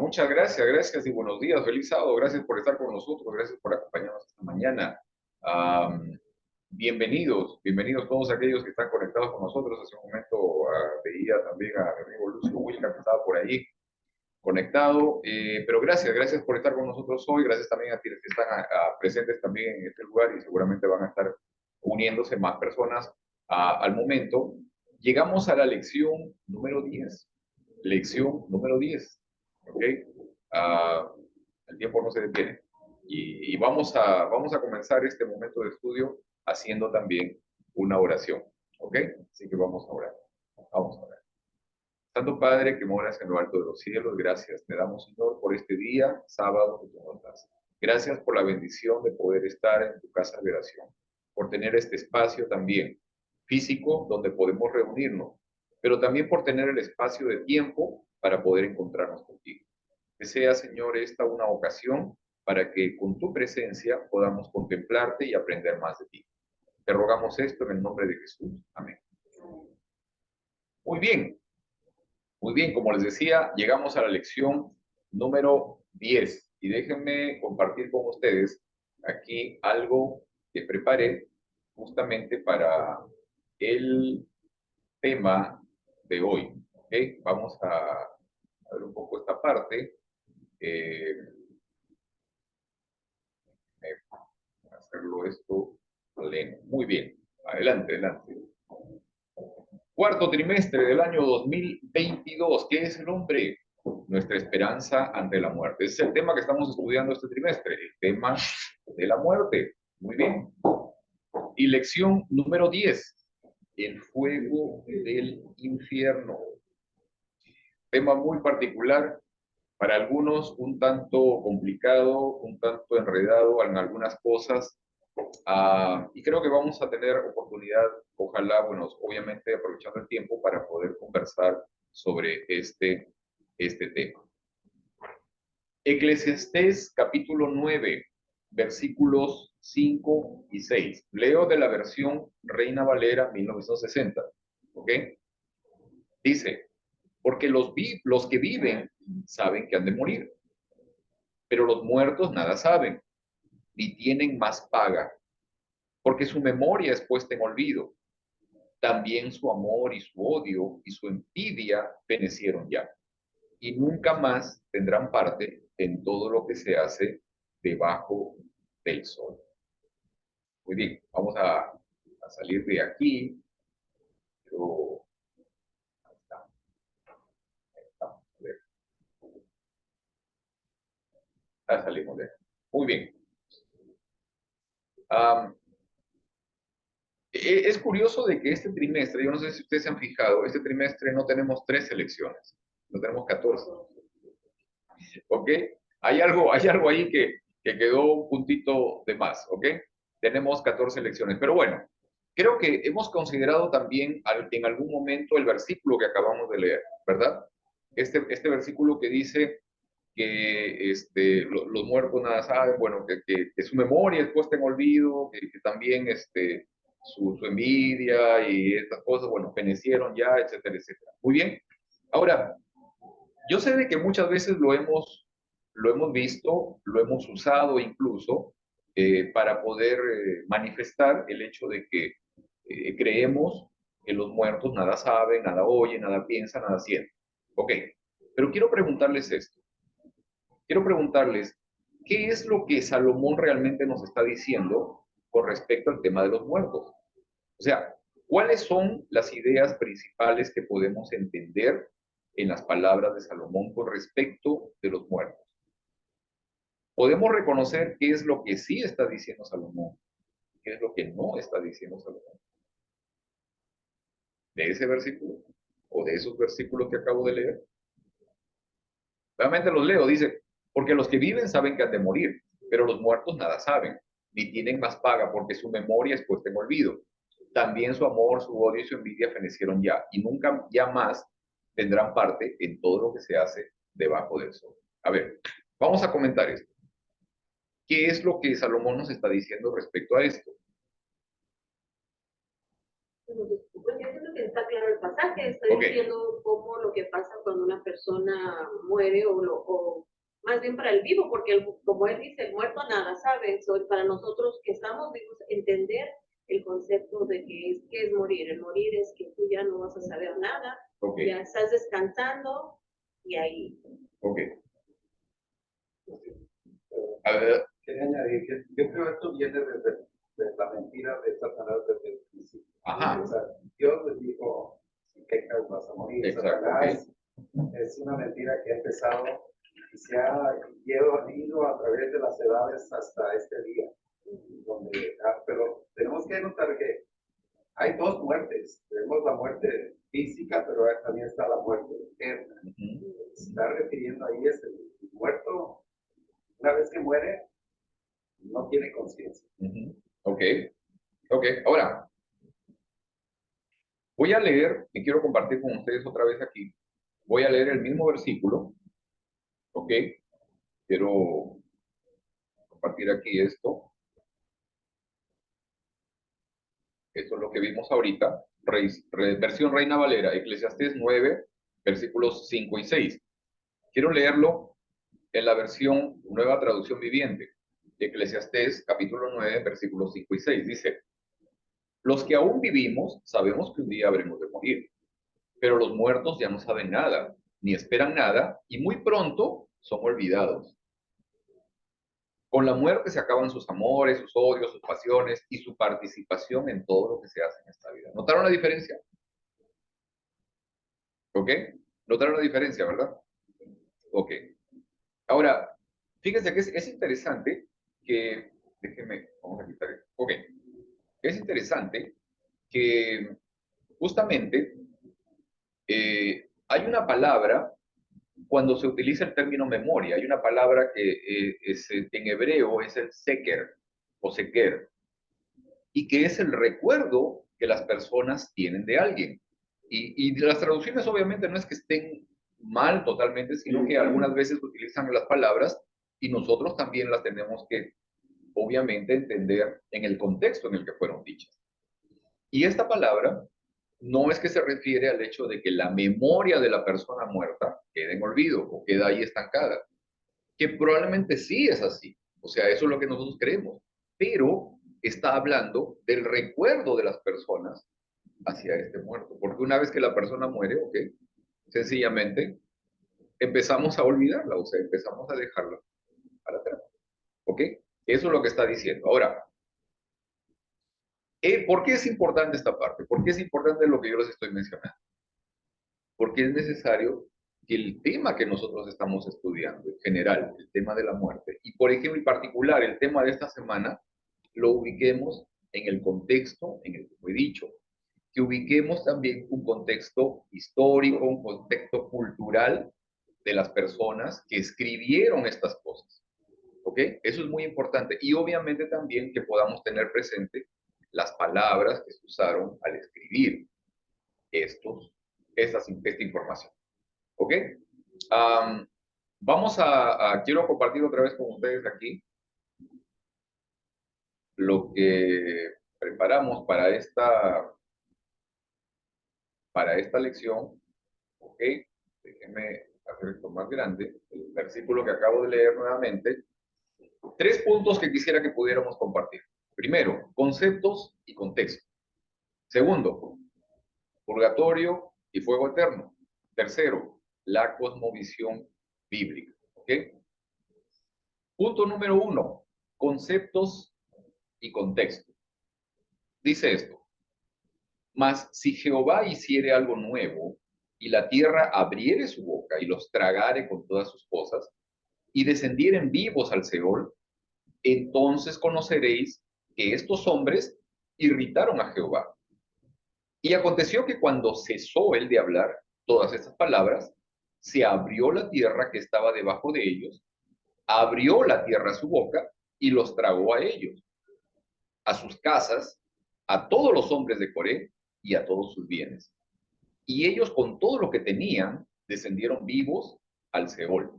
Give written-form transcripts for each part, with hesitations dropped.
muchas gracias, gracias y buenos días, feliz sábado, gracias por estar con nosotros, gracias por acompañarnos esta mañana. Am, bienvenidos todos aquellos que están conectados con nosotros. Hace un momento veía también a mi amigo Lucio Wilca que estaba por ahí conectado, pero gracias por estar con nosotros hoy, gracias también a quienes están presentes también en este lugar y seguramente van a estar uniéndose más personas al momento. Llegamos a la lección número 10. Lección número 10. ¿Ok? Ah, el tiempo no se detiene. Y vamos a comenzar este momento de estudio haciendo también una oración. ¿Ok? Así que vamos a orar. Vamos a orar. Santo Padre que moras en lo alto de los cielos, gracias te damos, Señor, por este día, sábado que tú nos das. Gracias por la bendición de poder estar en tu casa de oración, por tener este espacio también físico donde podemos reunirnos, pero también por tener el espacio de tiempo para poder encontrarnos contigo. Que sea, Señor, esta una ocasión para que con tu presencia podamos contemplarte y aprender más de ti. Te rogamos esto en el nombre de Jesús. Amén. Muy bien. Muy bien, como les decía, llegamos a la lección número 10 y déjenme compartir con ustedes aquí algo que preparé justamente para el tema de hoy. ¿Okay? Vamos a ver un poco esta parte. Hacerlo esto lento. Muy bien, adelante, adelante. Cuarto trimestre del año 2022. ¿Qué es el hombre? Nuestra esperanza ante la muerte. Ese es el tema que estamos estudiando este trimestre, el tema de la muerte. Muy bien. Y lección número 10, el fuego del infierno. Tema muy particular, para algunos un tanto complicado, un tanto enredado en algunas cosas. Y creo que vamos a tener oportunidad, ojalá, bueno, obviamente aprovechando el tiempo para poder conversar sobre este tema. Eclesiastés capítulo 9, versículos 5 y 6. Leo de la versión Reina Valera 1960. ¿Ok? Dice, porque los que viven saben que han de morir, pero los muertos nada saben, ni tienen más paga, porque su memoria es puesta en olvido. También su amor y su odio y su envidia fenecieron ya, y nunca más tendrán parte en todo lo que se hace debajo del sol. Muy bien, vamos a salir de aquí. Pero, ahí estamos, ahí estamos, ya salimos de aquí. Muy bien. Um, Es curioso de que este trimestre, yo no sé si ustedes se han fijado, este trimestre no tenemos 3 elecciones, no tenemos 14. ¿Ok? Hay algo ahí que quedó un puntito de más, ¿ok? Tenemos 14 elecciones, pero bueno, creo que hemos considerado también en algún momento el versículo que acabamos de leer, ¿verdad? Este versículo que dice que los muertos nada saben, bueno, que su memoria es puesta en olvido, que también su envidia y estas cosas, bueno, fenecieron ya, etcétera, etcétera. Muy bien. Ahora, yo sé de que muchas veces lo hemos visto, lo hemos usado incluso para poder manifestar el hecho de que creemos que los muertos nada saben, nada oyen, nada piensan, nada sienten. Ok, pero quiero preguntarles esto. Quiero preguntarles, ¿qué es lo que Salomón realmente nos está diciendo con respecto al tema de los muertos? O sea, ¿cuáles son las ideas principales que podemos entender en las palabras de Salomón con respecto de los muertos? Podemos reconocer qué es lo que sí está diciendo Salomón, qué es lo que no está diciendo Salomón. De ese versículo o de esos versículos que acabo de leer. Realmente los leo, dice, porque los que viven saben que han de morir, pero los muertos nada saben, ni tienen más paga, porque su memoria es puesta en olvido. También su amor, su odio y su envidia fenecieron ya, y nunca ya más tendrán parte en todo lo que se hace debajo del sol. A ver, vamos a comentar esto. ¿Qué es lo que Salomón nos está diciendo respecto a esto? Pues yo creo que está claro el pasaje, está Ok. diciendo cómo lo que pasa cuando una persona muere o más bien para el vivo, porque como él dice, el muerto nada sabe. Para nosotros que estamos vivos, entender el concepto de qué es morir. El morir es que tú ya no vas a saber nada, Okay. ya estás descansando y ahí. Ok. A ver, Quería añadir que yo creo que esto viene de la mentira de Satanás desde el principio. ajá. O sea, Dios les dijo, si pecas vas a morir. Exacto, Satanás es una mentira que ha empezado y se ha ido a través de las edades hasta este día. Pero tenemos que notar que hay dos muertes. Tenemos la muerte física, pero también está la muerte eterna. Se está refiriendo ahí es el muerto, una vez que muere, no tiene conciencia. Ok. Ok. Ahora, voy a leer, y quiero compartir con ustedes otra vez aquí. Voy a leer el mismo versículo. Ok. Quiero compartir aquí esto. Esto es lo que vimos ahorita. Versión Reina Valera, Eclesiastés 9, versículos 5 y 6. Quiero leerlo en la versión Nueva Traducción Viviente. Eclesiastés capítulo 9, versículos 5 y 6. Dice: los que aún vivimos sabemos que un día habremos de morir, pero los muertos ya no saben nada, ni esperan nada, y muy pronto son olvidados. Con la muerte se acaban sus amores, sus odios, sus pasiones y su participación en todo lo que se hace en esta vida. ¿Notaron la diferencia? ¿Ok? ¿Notaron la diferencia, verdad? Ok. Ahora, fíjense que es interesante que... Déjenme, vamos a quitar esto. Ok. Es interesante que justamente hay una palabra, cuando se utiliza el término memoria, hay una palabra que en hebreo es el seker o seker, y que es el recuerdo que las personas tienen de alguien. Y las traducciones obviamente no es que estén mal totalmente, sino que algunas veces utilizan las palabras y nosotros también las tenemos que obviamente entender en el contexto en el que fueron dichas. Y esta palabra no es que se refiere al hecho de que la memoria de la persona muerta quede en olvido o queda ahí estancada, que probablemente sí es así, o sea, eso es lo que nosotros creemos, pero está hablando del recuerdo de las personas hacia este muerto, porque una vez que la persona muere, ok, sencillamente empezamos a olvidarla, o sea, empezamos a dejarla para atrás, ok, eso es lo que está diciendo. Ahora, ¿por qué es importante esta parte? ¿Por qué es importante lo que yo les estoy mencionando? Porque es necesario que el tema que nosotros estamos estudiando, en general, el tema de la muerte, y por ejemplo, en particular, el tema de esta semana, lo ubiquemos en el contexto en el que fue dicho, que ubiquemos también un contexto histórico, un contexto cultural de las personas que escribieron estas cosas. ¿Ok? Eso es muy importante. Y obviamente también que podamos tener presente las palabras que se usaron al escribir esta información. ¿Ok? Vamos quiero compartir otra vez con ustedes aquí lo que preparamos para esta lección. ¿Ok? Déjenme hacer esto más grande. El versículo que acabo de leer nuevamente. 3 puntos que quisiera que pudiéramos compartir. Primero, conceptos y contexto. Segundo, purgatorio y fuego eterno. Tercero, la cosmovisión bíblica. ¿Ok? Punto número 1, conceptos y contexto. Dice esto: mas si Jehová hiciere algo nuevo, y la tierra abriere su boca y los tragare con todas sus cosas, y descendieren vivos al Seol, entonces conoceréis que estos hombres irritaron a Jehová. Y aconteció que cuando cesó él de hablar todas estas palabras, se abrió la tierra que estaba debajo de ellos, abrió la tierra su boca y los tragó a ellos, a sus casas, a todos los hombres de Coré y a todos sus bienes. Y ellos con todo lo que tenían descendieron vivos al Seol,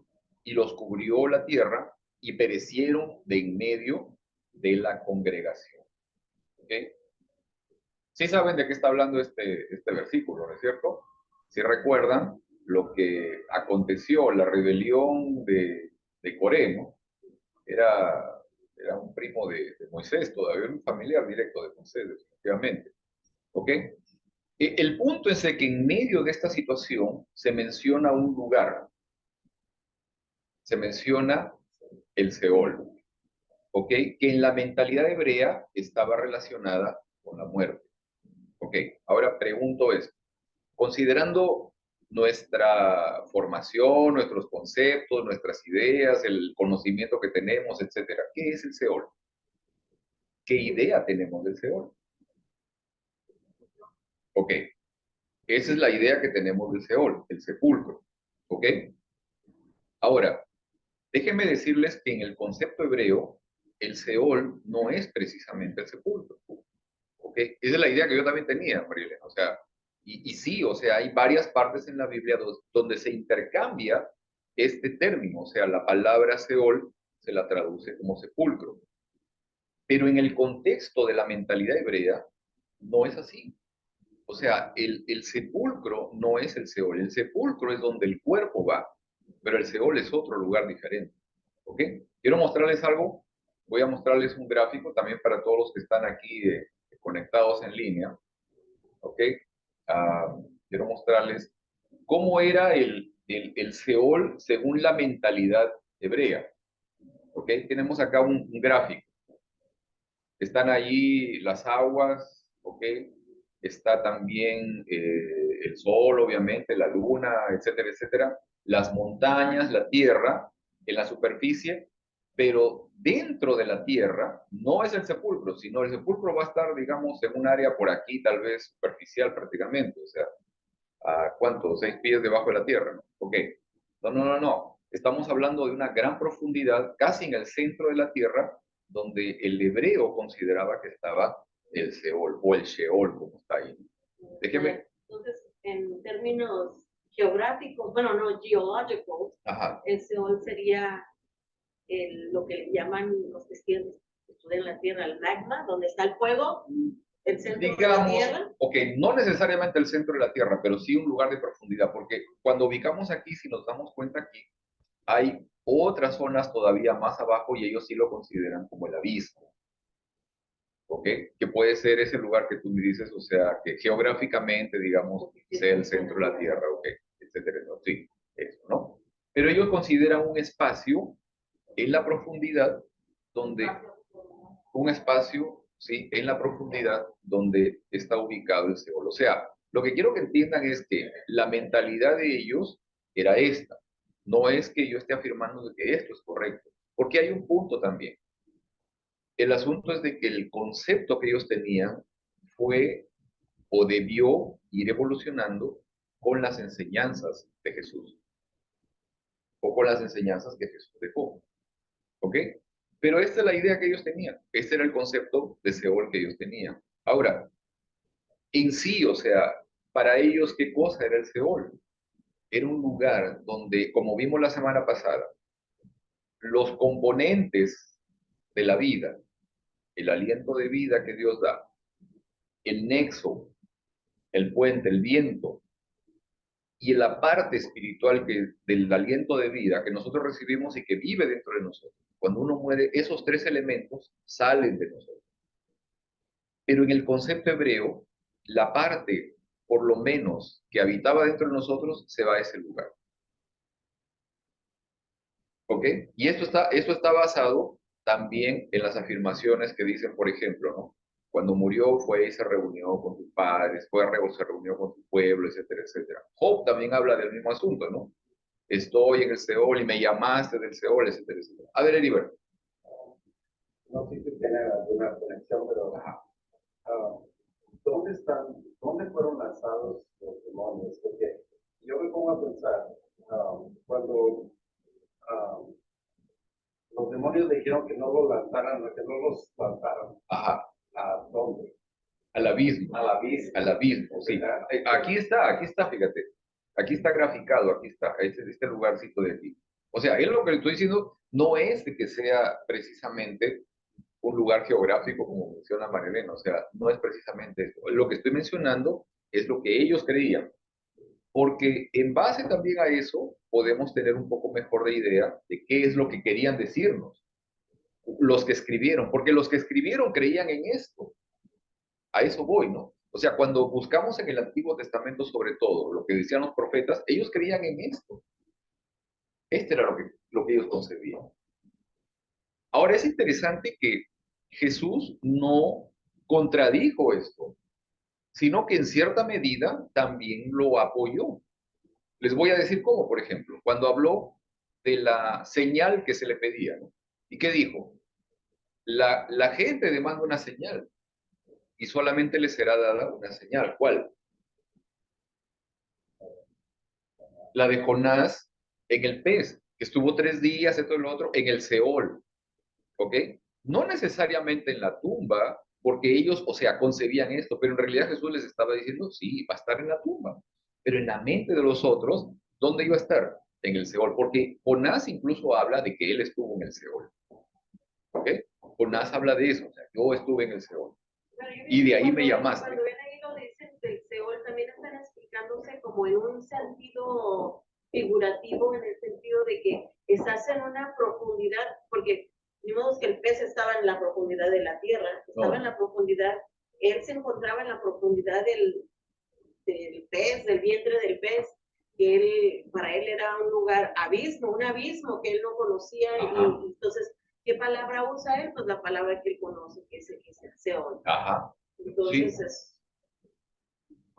y los cubrió la tierra y perecieron de en medio de la congregación. ¿Okay? Sí saben de qué está hablando este versículo, ¿no es cierto? Si recuerdan lo que aconteció, la rebelión de Coré, ¿no? Era un primo de Moisés, todavía era un familiar directo de Moisés, definitivamente. ¿Ok? El punto es de que en medio de esta situación se menciona un lugar, se menciona el Seol, ¿ok? Que en la mentalidad hebrea estaba relacionada con la muerte. ¿Ok? Ahora pregunto esto. Considerando nuestra formación, nuestros conceptos, nuestras ideas, el conocimiento que tenemos, etcétera, ¿qué es el Seol? ¿Qué idea tenemos del Seol? Ok, esa es la idea que tenemos del Seol, el sepulcro. Ok, ahora, déjenme decirles que en el concepto hebreo, el Seol no es precisamente el sepulcro. ¿Ok? Esa es la idea que yo también tenía, Marilena. O sea, y sí, o sea, hay varias partes en la Biblia donde se intercambia este término. O sea, la palabra Seol se la traduce como sepulcro. Pero en el contexto de la mentalidad hebrea, no es así. O sea, el sepulcro no es el Seol. El sepulcro es donde el cuerpo va, pero el Seol es otro lugar diferente. ¿Ok? Quiero mostrarles algo. Voy a mostrarles un gráfico también para todos los que están aquí conectados en línea. ¿Ok? Ah, quiero mostrarles cómo era el Seol según la mentalidad hebrea. ¿Ok? Tenemos acá un gráfico. Están allí las aguas, ¿ok? Está también el sol, obviamente, la luna, etcétera, etcétera. Las montañas, la tierra, en la superficie, pero dentro de la tierra no es el sepulcro, sino el sepulcro va a estar, digamos, en un área por aquí, tal vez superficial prácticamente, o sea, ¿a cuánto? 6 pies debajo de la tierra, ¿no? Ok. No, no, no, no. Estamos hablando de una gran profundidad, casi en el centro de la tierra, donde el hebreo consideraba que estaba el Seol o el Sheol, como está ahí. Déjeme. Entonces, en términos geográficos, bueno, no, geológicos, Ajá. el Seol sería lo que llaman los que estudian la Tierra, el magma, donde está el fuego, el centro de la Tierra. Ok, no necesariamente el centro de la Tierra, pero sí un lugar de profundidad, porque cuando ubicamos aquí, si nos damos cuenta aquí, hay otras zonas todavía más abajo y ellos sí lo consideran como el abismo. ¿Ok? Que puede ser ese lugar que tú me dices, o sea, que geográficamente, digamos, sea el centro de la Tierra, ¿ok? Etcétera, ¿no? Sí, eso, ¿no? Pero ellos consideran un espacio en la profundidad donde, un espacio, sí, en la profundidad donde está ubicado el Seol. O sea, lo que quiero que entiendan es que la mentalidad de ellos era esta. No es que yo esté afirmando de que esto es correcto, porque hay un punto también. El asunto es de que el concepto que ellos tenían fue o debió ir evolucionando con las enseñanzas de Jesús o con las enseñanzas que Jesús dejó. ¿Ok? Pero esta es la idea que ellos tenían. Este era el concepto de Seol que ellos tenían. Ahora, en sí, o sea, para ellos, ¿qué cosa era el Seol? Era un lugar donde, como vimos la semana pasada, los componentes de la vida, el aliento de vida que Dios da, el nexo, el puente, el viento, y la parte espiritual del aliento de vida que nosotros recibimos y que vive dentro de nosotros. Cuando uno muere, esos tres elementos salen de nosotros. Pero en el concepto hebreo, la parte, por lo menos, que habitaba dentro de nosotros, se va a ese lugar. ¿Ok? Y esto está basado también en las afirmaciones que dicen, por ejemplo, ¿no? Cuando murió fue y se reunió con tus padres, se reunió con tu pueblo, etcétera, etcétera. Job también habla del mismo asunto, ¿no? Estoy en el Seol y me llamaste del Seol, etcétera, etcétera. A ver, Heriberto. No sé si tiene alguna conexión, pero ¿dónde dónde fueron lanzados los demonios? Porque yo me pongo a pensar, cuando los demonios dijeron que no los lanzaran, que no los lanzaran, Ajá. ¿a dónde? Al abismo. Al abismo. Al abismo, sí. Aquí está, fíjate. Aquí está graficado, aquí está, este lugarcito de aquí. O sea, él lo que le estoy diciendo no es de que sea precisamente un lugar geográfico como menciona Marilena, o sea, no es precisamente eso. Lo que estoy mencionando es lo que ellos creían. porque en base también a eso podemos tener un poco mejor de idea de qué es lo que querían decirnos los que escribieron, porque los que escribieron creían en esto. A eso voy, ¿no? O sea, cuando buscamos en el Antiguo Testamento sobre todo lo que decían los profetas, ellos creían en esto. Este era lo que ellos concebían. Ahora es interesante que Jesús no contradijo esto, sino que en cierta medida también lo apoyó. Les voy a decir cómo, por ejemplo, cuando habló de la señal que se le pedía, ¿no? ¿Y qué dijo? La gente demanda una señal y solamente le será dada una señal. ¿Cuál? La de Jonás en el pez, que estuvo 3 días, esto y lo otro, en el Seol, ¿ok? No necesariamente en la tumba, porque ellos, o sea, concebían esto, pero en realidad Jesús les estaba diciendo, sí, va a estar en la tumba, pero en la mente de los otros, ¿dónde iba a estar? En el Seol, porque Jonás incluso habla de que él estuvo en el Seol, ¿ok? Jonás habla de eso, o sea, yo estuve en el Seol, y de ahí me llamaste. Cuando ven ahí lo dicen del Seol, también están explicándose como en un sentido figurativo, en el sentido de que estás en una profundidad, porque ni modo que el pez estaba en la profundidad de la tierra, estaba en la profundidad, él se encontraba en la profundidad del pez, del vientre del pez, que él, para él era un lugar abismo, un abismo que él no conocía, y entonces, ¿qué palabra usa él? Pues la palabra que él conoce, que es el Seol. Ajá. Entonces,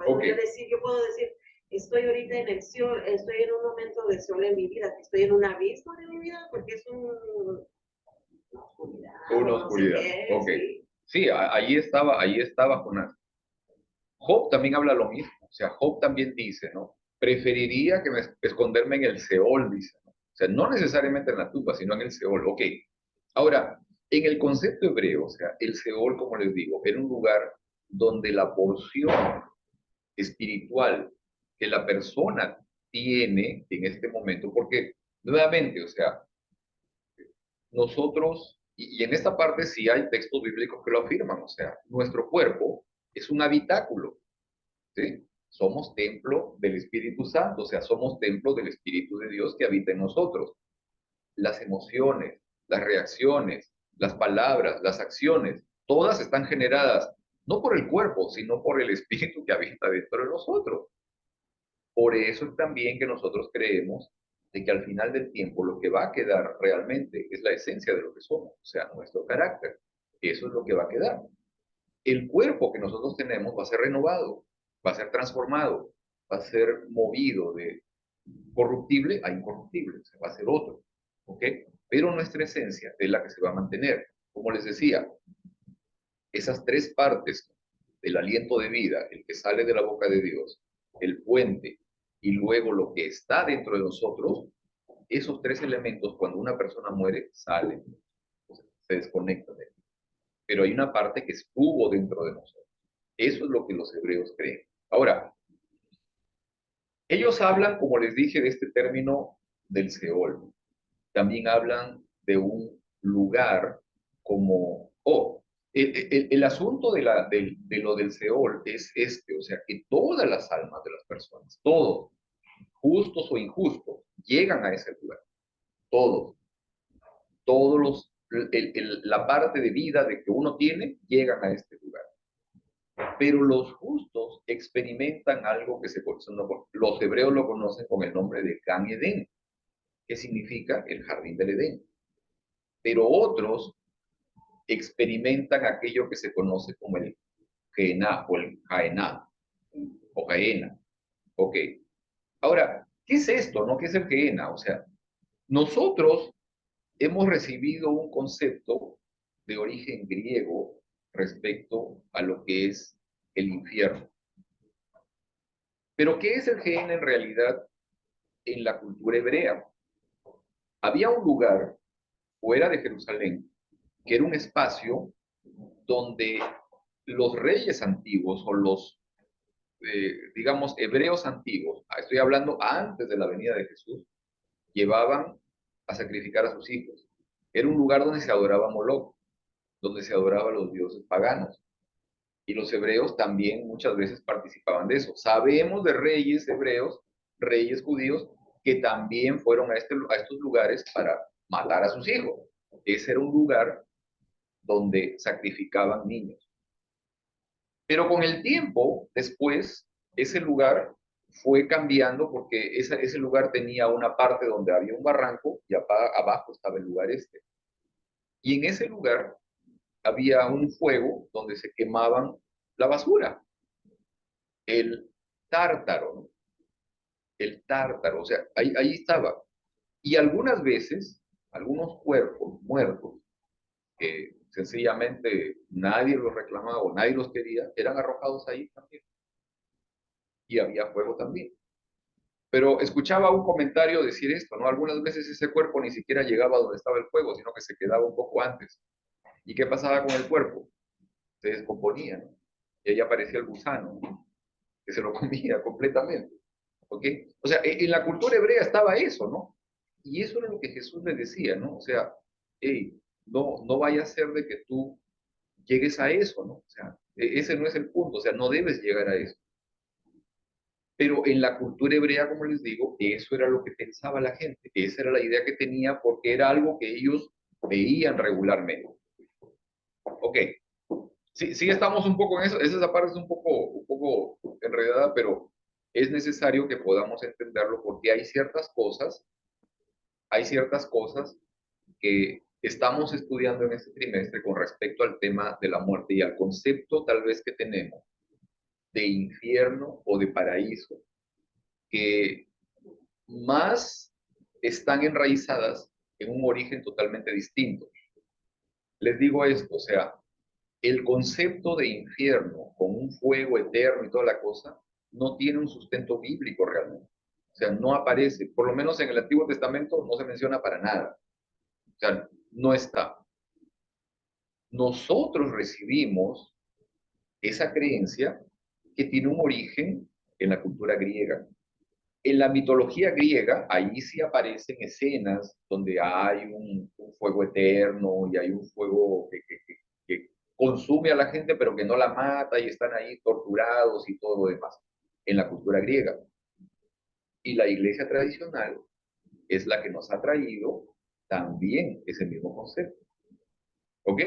Sí. okay. Yo puedo decir, estoy ahorita en el Seol, estoy en un momento de Seol en mi vida, que estoy en un abismo de mi vida, porque es una oscuridad. Una oscuridad. No sé qué, sí, ahí estaba Jonás. Job también habla lo mismo, o sea, Job también dice, ¿no? Preferiría que esconderme en el Seol, dice, ¿no? O sea, no necesariamente en la tumba, sino en el Seol, ok. Ahora, en el concepto hebreo, o sea, el Seol, como les digo, era un lugar donde la porción espiritual que la persona tiene en este momento, porque nuevamente, o sea, nosotros, y en esta parte sí hay textos bíblicos que lo afirman, o sea, nuestro cuerpo es un habitáculo, ¿sí? Somos templo del Espíritu Santo, o sea, somos templo del Espíritu de Dios que habita en nosotros. Las emociones, las reacciones, las palabras, las acciones, todas están generadas no por el cuerpo, sino por el Espíritu que habita dentro de nosotros. Por eso es también que nosotros creemos de que al final del tiempo lo que va a quedar realmente es la esencia de lo que somos, o sea, nuestro carácter. Eso es lo que va a quedar. El cuerpo que nosotros tenemos va a ser renovado, va a ser transformado, va a ser movido de corruptible a incorruptible, o sea, va a ser otro, ¿ok? Pero nuestra esencia es la que se va a mantener. Como les decía, esas tres partes del aliento de vida, el que sale de la boca de Dios, el puente y luego lo que está dentro de nosotros, esos tres elementos, cuando una persona muere, salen, se desconectan de él. Pero hay una parte que estuvo dentro de nosotros. Eso es lo que los hebreos creen. Ahora, ellos hablan, como les dije, de este término del Seol. También hablan de un lugar como, el asunto de lo del Seol es este, o sea, que todas las almas de las personas, todos, justos o injustos, llegan a ese lugar. Todos, todos la parte de vida de que uno tiene, llegan a este lugar. Pero los justos experimentan algo que los hebreos lo conocen con el nombre de Gan Edén, que significa el jardín del Edén. Pero otros experimentan aquello que se conoce como el Gehenna o el Jaená o Jaena. Ok. Ahora, ¿qué es esto? ¿No? ¿Qué es el Gehenna? O sea, nosotros hemos recibido un concepto de origen griego respecto a lo que es el infierno. Pero ¿qué es el Gehenna en realidad en la cultura hebrea? Había un lugar fuera de Jerusalén que era un espacio donde los reyes antiguos o los, digamos, hebreos antiguos, estoy hablando antes de la venida de Jesús, llevaban a sacrificar a sus hijos. Era un lugar donde se adoraba a Moloch, donde se adoraba a los dioses paganos. Y los hebreos también muchas veces participaban de eso. Sabemos de reyes hebreos reyes judíos que también fueron a estos lugares para matar a sus hijos. Ese era un lugar donde sacrificaban niños. Pero con el tiempo, después, ese lugar fue cambiando porque ese lugar tenía una parte donde había un barranco y abajo estaba el lugar este. Y en ese lugar había un fuego donde se quemaban la basura, el tártaro, ¿no? El tártaro, o sea, ahí estaba. Y algunas veces, algunos cuerpos muertos, que sencillamente nadie los reclamaba o nadie los quería, eran arrojados ahí también. Y había fuego también. Pero escuchaba un comentario decir esto, ¿no? Algunas veces ese cuerpo ni siquiera llegaba donde estaba el fuego, sino que se quedaba un poco antes. ¿Y qué pasaba con el cuerpo? Se descomponía, ¿no? Y ahí aparecía el gusano, ¿no? Que se lo comía completamente. ¿Ok? O sea, en la cultura hebrea estaba eso, ¿no? Y eso era lo que Jesús le decía, ¿no? O sea, hey, no vaya a ser de que tú llegues a eso, ¿no? O sea, ese no es el punto, o sea, no debes llegar a eso. Pero en la cultura hebrea, como les digo, eso era lo que pensaba la gente, esa era la idea que tenía porque era algo que ellos veían regularmente. Ok, sí estamos un poco en eso, esa parte es un poco enredada, pero es necesario que podamos entenderlo porque hay ciertas cosas que estamos estudiando en este trimestre con respecto al tema de la muerte y al concepto tal vez que tenemos de infierno o de paraíso, que más están enraizadas en un origen totalmente distinto. Les digo esto, o sea, el concepto de infierno con un fuego eterno y toda la cosa no tiene un sustento bíblico realmente. O sea, no aparece, por lo menos en el Antiguo Testamento no se menciona para nada. O sea, no está. Nosotros recibimos esa creencia que tiene un origen en la cultura griega. En la mitología griega, ahí sí aparecen escenas donde hay un fuego eterno y hay un fuego que consume a la gente, pero que no la mata y están ahí torturados y todo lo demás, en la cultura griega. Y la iglesia tradicional es la que nos ha traído también ese mismo concepto. ¿Ok?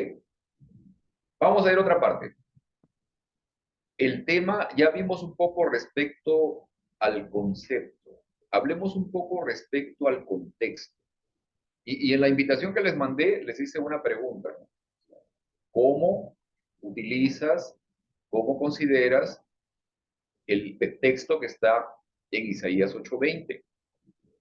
Vamos a ir a otra parte. El tema, ya vimos un poco respecto al concepto. Hablemos un poco respecto al contexto. Y en la invitación que les mandé, les hice una pregunta, ¿no? ¿Cómo utilizas, cómo consideras el texto que está en Isaías 8:20,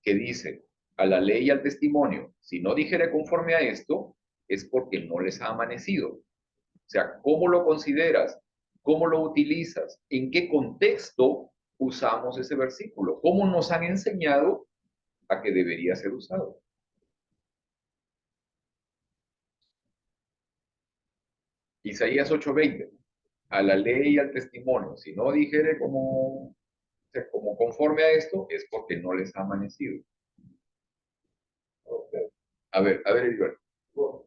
que dice, a la ley y al testimonio, si no dijere conforme a esto, es porque no les ha amanecido? O sea, ¿cómo lo consideras? ¿Cómo lo utilizas? ¿En qué contexto usamos ese versículo? ¿Cómo nos han enseñado a que debería ser usado? Isaías 8:20, a la ley y al testimonio, si no dijere como conforme a esto, es porque no les ha amanecido. Okay. A ver, Edgar. Bueno,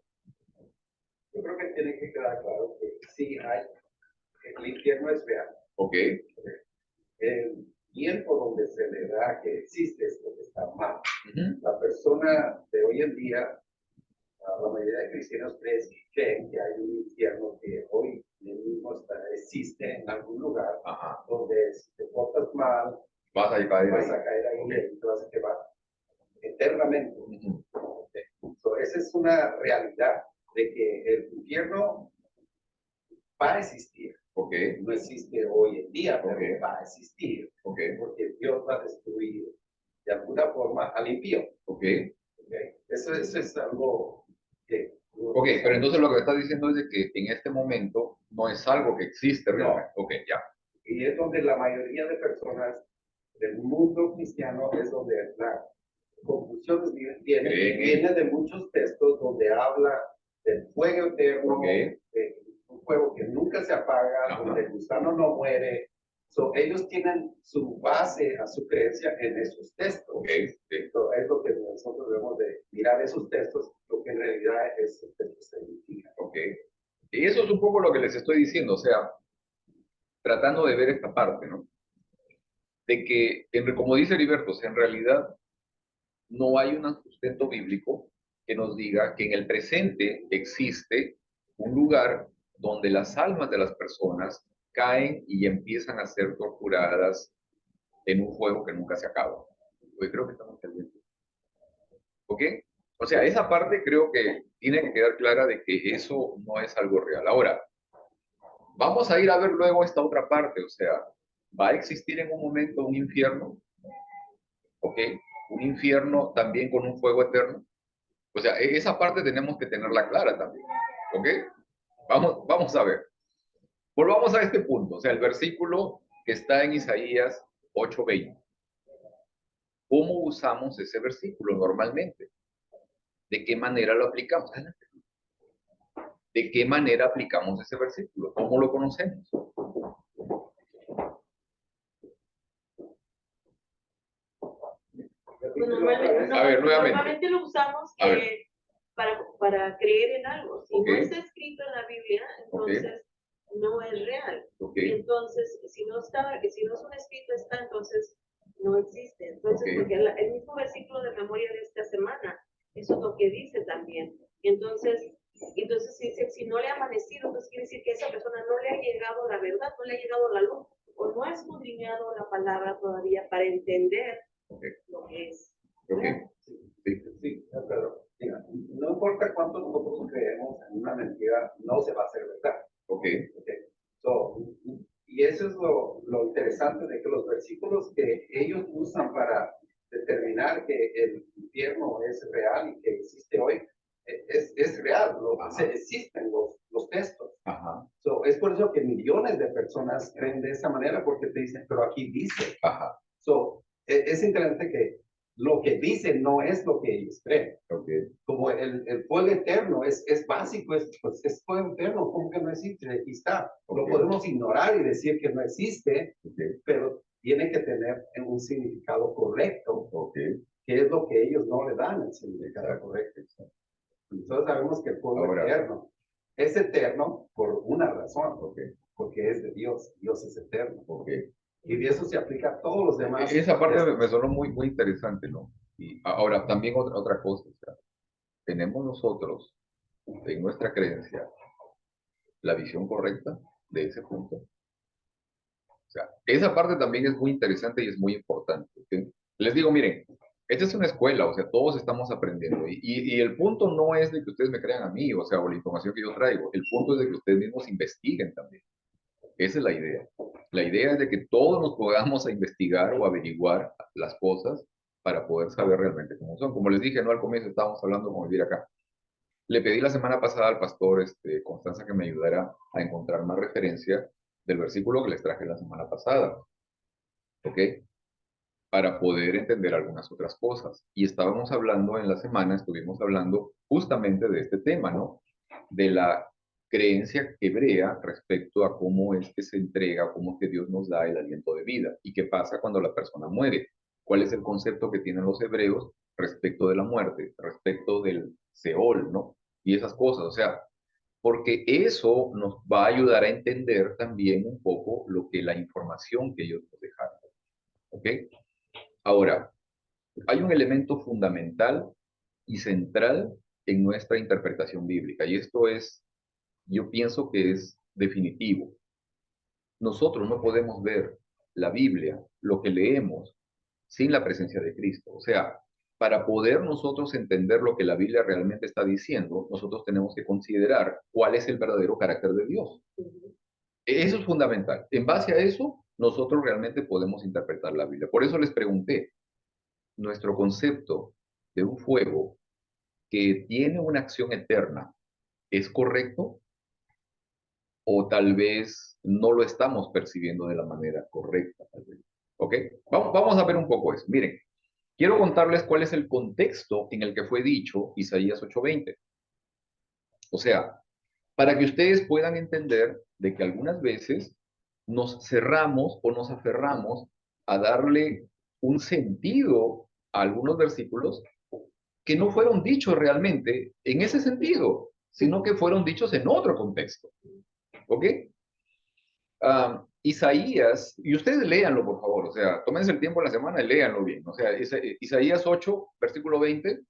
yo creo que tiene que quedar claro que sí hay, el infierno es real. Ok. El tiempo donde se le da que existe es lo que está mal. Uh-huh. La persona de hoy en día, la mayoría de cristianos creen que hay un infierno que hoy mismo existe en algún lugar. Ajá. Donde si te portas mal, vas a caer ahí y te vas a quemar eternamente. Uh-huh. So, esa es una realidad de que el infierno va a existir. Okay. No existe hoy en día, pero Okay. va a existir. Okay. Porque Dios va a destruir de alguna forma al impío. Okay. Eso es algo que... Ok, pero entonces lo que estás diciendo es de que en este momento no es algo que existe realmente. No. Ok, ya. Y es donde la mayoría de personas del mundo cristiano es donde la confusión viene de muchos textos donde habla del fuego eterno, Okay. de un fuego que nunca se apaga, Ajá. donde el gusano no muere. So, ellos tienen su base a su creencia en esos textos. Okay. So, es lo que nosotros debemos de mirar esos textos, lo que en realidad esos textos significan. Ok. Y eso es un poco lo que les estoy diciendo, o sea, tratando de ver esta parte, ¿no? de que, como dice Heriberto, o sea, en realidad no hay un sustento bíblico que nos diga que en el presente existe un lugar donde las almas de las personas caen y empiezan a ser torturadas en un juego que nunca se acaba. Hoy creo que estamos pendientes. ¿Ok? O sea, esa parte creo que tiene que quedar clara de que eso no es algo real. Ahora, vamos a ir a ver luego esta otra parte, o sea, ¿va a existir en un momento un infierno? ¿Ok? Un infierno también con un fuego eterno. O sea, esa parte tenemos que tenerla clara también. ¿Ok? Vamos a ver. Volvamos a este punto, o sea, el versículo que está en Isaías 8:20. ¿Cómo usamos ese versículo normalmente? ¿De qué manera lo aplicamos? ¿De qué manera aplicamos ese versículo? ¿Cómo lo conocemos? Normalmente, A ver, nuevamente. normalmente lo usamos para creer en algo. Si no está escrito en la Biblia, entonces no es real. Entonces, si no es un escrito está, entonces no existe. Entonces, porque el mismo versículo de memoria de esta semana, eso es lo que dice también. Entonces si no le ha amanecido, entonces quiere decir que esa persona no le ha llegado la verdad, no le ha llegado la luz, o no ha escudriñado la palabra todavía para entender lo que es. Sí, pero mira, no importa cuánto nosotros creemos en una mentira, no se va a hacer verdad. So, y eso es lo interesante de que los versículos que ellos usan para determinar que el infierno es real y que existe hoy, es real, existen los textos. So, es por eso que millones de personas creen de esa manera, porque te dicen, pero aquí dice. So, es interesante que lo que dicen no es lo que ellos creen. Como el fuego eterno es básico, es fuego eterno, ¿cómo que no existe? Aquí está. Lo podemos ignorar y decir que no existe, pero tiene que tener un significado correcto, que es lo que ellos no le dan el significado correcto. Entonces sabemos que el fuego eterno es eterno por una razón, porque es de Dios. Dios es eterno. Y de eso se aplica a todos los demás. Esa parte me sonó muy, muy interesante, ¿no? Y ahora, también otra cosa, o sea, tenemos nosotros, en nuestra creencia, la visión correcta de ese punto. O sea, esa parte también es muy interesante y es muy importante. ¿Okay? Les digo, miren, esta es una escuela, o sea, todos estamos aprendiendo. Y el punto no es de que ustedes me crean a mí, o sea, o la información que yo traigo. El punto es de que ustedes mismos investiguen también. Esa es la idea. La idea es de que todos nos podamos a investigar o averiguar las cosas para poder saber realmente cómo son. Como les dije, no al comienzo estábamos hablando con vivir acá. Le pedí la semana pasada al pastor Constanza que me ayudara a encontrar más referencia del versículo que les traje la semana pasada. ¿Ok? Para poder entender algunas otras cosas. Y estábamos hablando en la semana, estuvimos hablando justamente de este tema, ¿no? De la creencia hebrea respecto a cómo es que se entrega, cómo es que Dios nos da el aliento de vida y qué pasa cuando la persona muere. ¿Cuál es el concepto que tienen los hebreos respecto de la muerte, respecto del Seol, ¿no? Y esas cosas, o sea, porque eso nos va a ayudar a entender también un poco lo que la información que ellos nos dejaron. ¿Ok? Ahora, hay un elemento fundamental y central en nuestra interpretación bíblica, y esto es, yo pienso que es definitivo. Nosotros no podemos ver la Biblia, lo que leemos, sin la presencia de Cristo. O sea, para poder nosotros entender lo que la Biblia realmente está diciendo, nosotros tenemos que considerar cuál es el verdadero carácter de Dios. Eso es fundamental. En base a eso, nosotros realmente podemos interpretar la Biblia. Por eso les pregunté, nuestro concepto de un fuego que tiene una acción eterna, ¿es correcto? O tal vez no lo estamos percibiendo de la manera correcta. Tal vez. ¿Ok? Vamos a ver un poco eso. Miren, quiero contarles cuál es el contexto en el que fue dicho Isaías 8:20. O sea, para que ustedes puedan entender de que algunas veces nos cerramos o nos aferramos a darle un sentido a algunos versículos que no fueron dichos realmente en ese sentido, sino que fueron dichos en otro contexto. ¿Ok? Isaías, y ustedes léanlo, por favor, o sea, tómense el tiempo en la semana y léanlo bien. O sea, Isaías 8, versículo 20,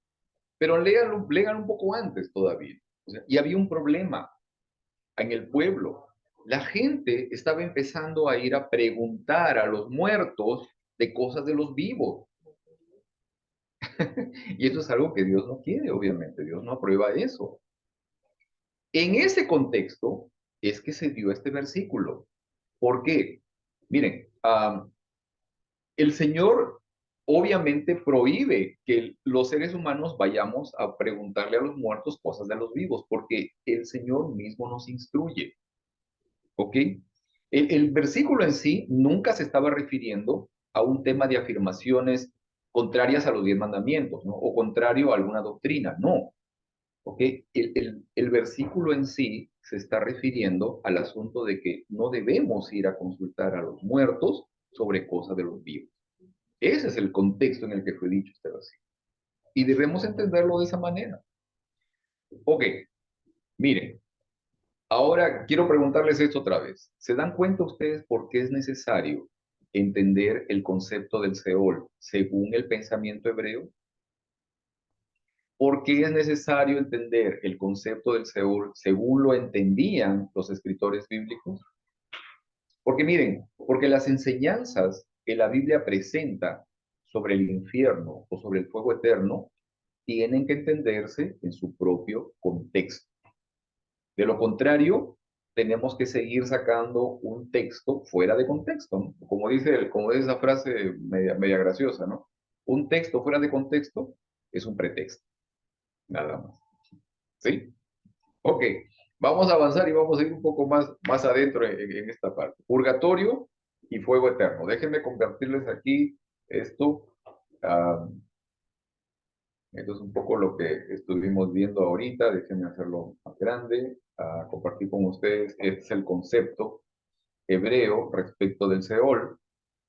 pero léanlo, léanlo un poco antes todavía. O sea, y había un problema en el pueblo. La gente estaba empezando a ir a preguntar a los muertos de cosas de los vivos. Y eso es algo que Dios no quiere, obviamente. Dios no aprueba eso. En ese contexto es que se dio este versículo. ¿Por qué? Miren, el Señor obviamente prohíbe que los seres humanos vayamos a preguntarle a los muertos cosas de los vivos, porque el Señor mismo nos instruye. ¿Ok? El versículo en sí nunca se estaba refiriendo a un tema de afirmaciones contrarias a los 10 mandamientos, ¿no? O contrario a alguna doctrina, no. ¿Ok? El versículo en sí se está refiriendo al asunto de que no debemos ir a consultar a los muertos sobre cosas de los vivos. Ese es el contexto en el que fue dicho este versículo. Y debemos entenderlo de esa manera. Ok, miren, ahora quiero preguntarles esto otra vez. ¿Se dan cuenta ustedes por qué es necesario entender el concepto del Seol según el pensamiento hebreo? ¿Por qué es necesario entender el concepto del Seol según lo entendían los escritores bíblicos? Porque miren, porque las enseñanzas que la Biblia presenta sobre el infierno o sobre el fuego eterno tienen que entenderse en su propio contexto. De lo contrario, tenemos que seguir sacando un texto fuera de contexto, ¿no? Como dice esa frase media graciosa, ¿no? Un texto fuera de contexto es un pretexto, nada más. ¿Sí? Ok, vamos a avanzar y vamos a ir un poco más adentro en esta parte. Purgatorio y fuego eterno. Déjenme compartirles aquí esto. ah, Esto es un poco lo que estuvimos viendo ahorita. Déjenme hacerlo más grande. Compartir con ustedes. Este es el concepto hebreo respecto del Seol.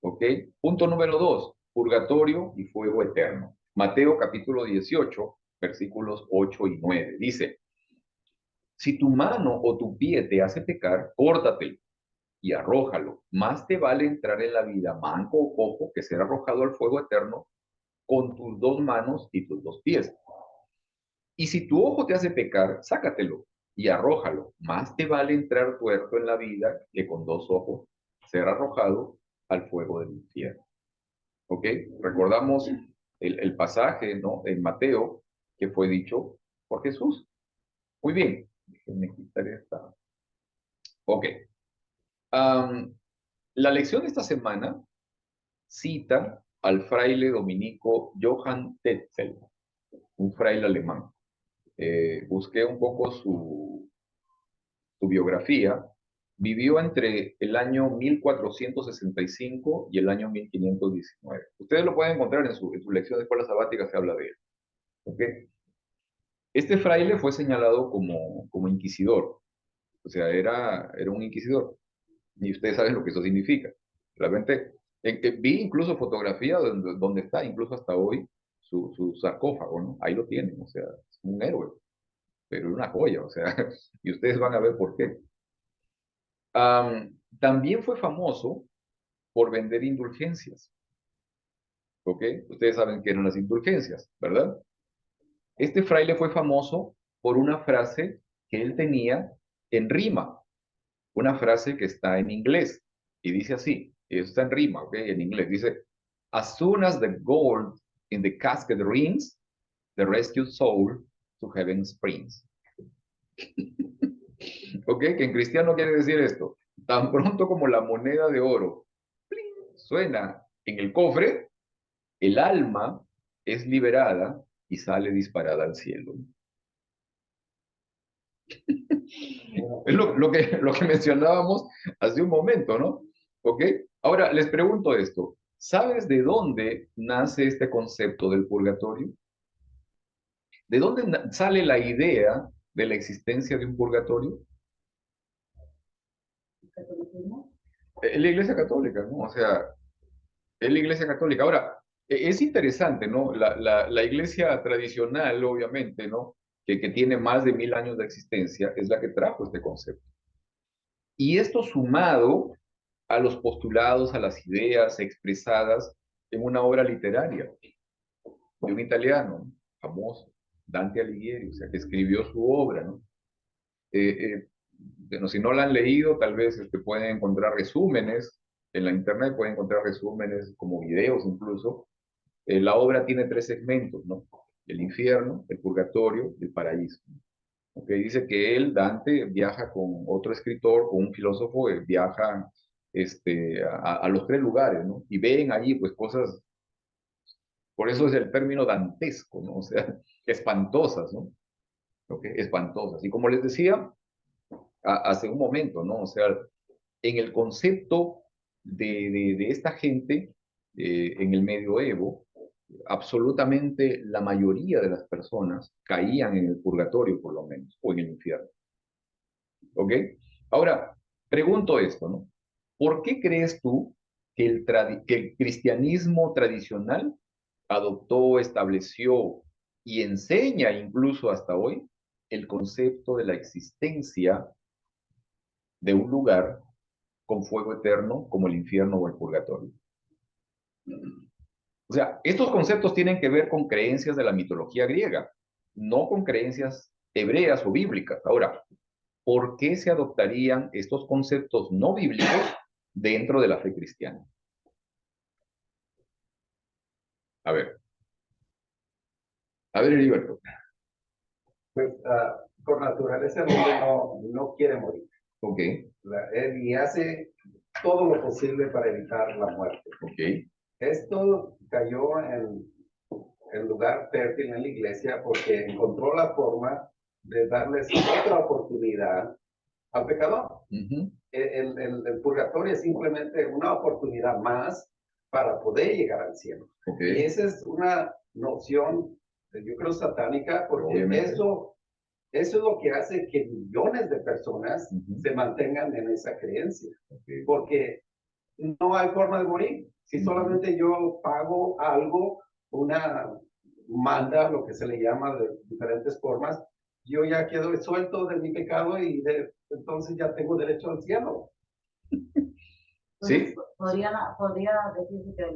¿Ok? Punto número 2. Purgatorio y fuego eterno. Mateo capítulo 18, versículos 8 y 9. Dice, si tu mano o tu pie te hace pecar, córtatelo y arrójalo. Más te vale entrar en la vida manco o cojo que ser arrojado al fuego eterno con tus 2 manos y tus 2 pies. Y si tu ojo te hace pecar, sácatelo y arrójalo. Más te vale entrar tuerto en la vida que con 2 ojos ser arrojado al fuego del infierno. ¿Ok? Recordamos el pasaje, ¿no? En Mateo, que fue dicho por Jesús. Muy bien. Déjenme quitar esta. Ok. La lección de esta semana cita al fraile dominico Johann Tetzel, un fraile alemán. Busqué un poco su biografía. Vivió entre el año 1465 y el año 1519. Ustedes lo pueden encontrar en su lección de escuela sabática, se habla de él. ¿Okay? Este fraile fue señalado como inquisidor, o sea, era un inquisidor, y ustedes saben lo que eso significa. Realmente, vi incluso fotografía donde está, incluso hasta hoy, su sarcófago, ¿no? Ahí lo tienen, o sea, es un héroe, pero una joya, o sea, y ustedes van a ver por qué. También fue famoso por vender indulgencias, ¿ok? Ustedes saben qué eran las indulgencias, ¿verdad? Este fraile fue famoso por una frase que él tenía en rima, una frase que está en inglés, y dice así, está en rima, ¿ok? En inglés, dice, as soon as the gold in the casket rings, the rescued soul to heaven springs. ¿Ok? Que en cristiano quiere decir esto. Tan pronto como la moneda de oro suena en el cofre, el alma es liberada y sale disparada al cielo. Es lo que mencionábamos hace un momento, ¿no? ¿Ok? Ahora, les pregunto esto. ¿Sabes de dónde nace este concepto del purgatorio? ¿De dónde sale la idea de la existencia de un purgatorio? En la Iglesia Católica, ¿no? O sea, es la Iglesia Católica. Ahora, es interesante, ¿no? La Iglesia tradicional, obviamente, ¿no? Que tiene más de 1000 años de existencia, es la que trajo este concepto. Y esto sumado a los postulados, a las ideas expresadas en una obra literaria de un italiano famoso, Dante Alighieri, o sea, que escribió su obra, ¿no? Bueno, si no la han leído, tal vez pueden encontrar resúmenes en la internet, pueden encontrar resúmenes como videos incluso. La obra tiene tres segmentos, ¿no? El infierno, el purgatorio y el paraíso. Okay, dice que él, Dante, viaja con otro escritor, con un filósofo, viaja a los tres lugares, ¿no? Y ven allí, pues, cosas, por eso es el término dantesco, ¿no? O sea, espantosas, ¿no? Okay, espantosas. Y como les decía hace un momento, ¿no? O sea, en el concepto de esta gente en el medioevo, absolutamente la mayoría de las personas caían en el purgatorio, por lo menos, o en el infierno. ¿Ok? Ahora, pregunto esto, ¿no? ¿Por qué crees tú que que el cristianismo tradicional adoptó, estableció y enseña incluso hasta hoy el concepto de la existencia de un lugar con fuego eterno como el infierno o el purgatorio? O sea, estos conceptos tienen que ver con creencias de la mitología griega, no con creencias hebreas o bíblicas. Ahora, ¿por qué se adoptarían estos conceptos no bíblicos dentro de la fe cristiana? A ver, Heriberto. Pues por naturaleza el hombre no quiere morir. Ok, Él y hace todo lo posible para evitar la muerte. ok. Esto cayó en lugar fértil en la iglesia porque encontró la forma de darles otra oportunidad al pecador. Ujú, El purgatorio es simplemente una oportunidad más para poder llegar al cielo. ok, Y esa es una noción, yo creo, satánica, porque obviamente. eso es lo que hace que millones de personas Ujú, se mantengan en esa creencia, ok, porque no hay forma de morir. Si ujú, solamente yo pago algo, una manda, lo que se le llama de diferentes formas, yo ya quedo suelto de mi pecado y entonces ya tengo derecho al cielo. ¿Sí? Podría decirse que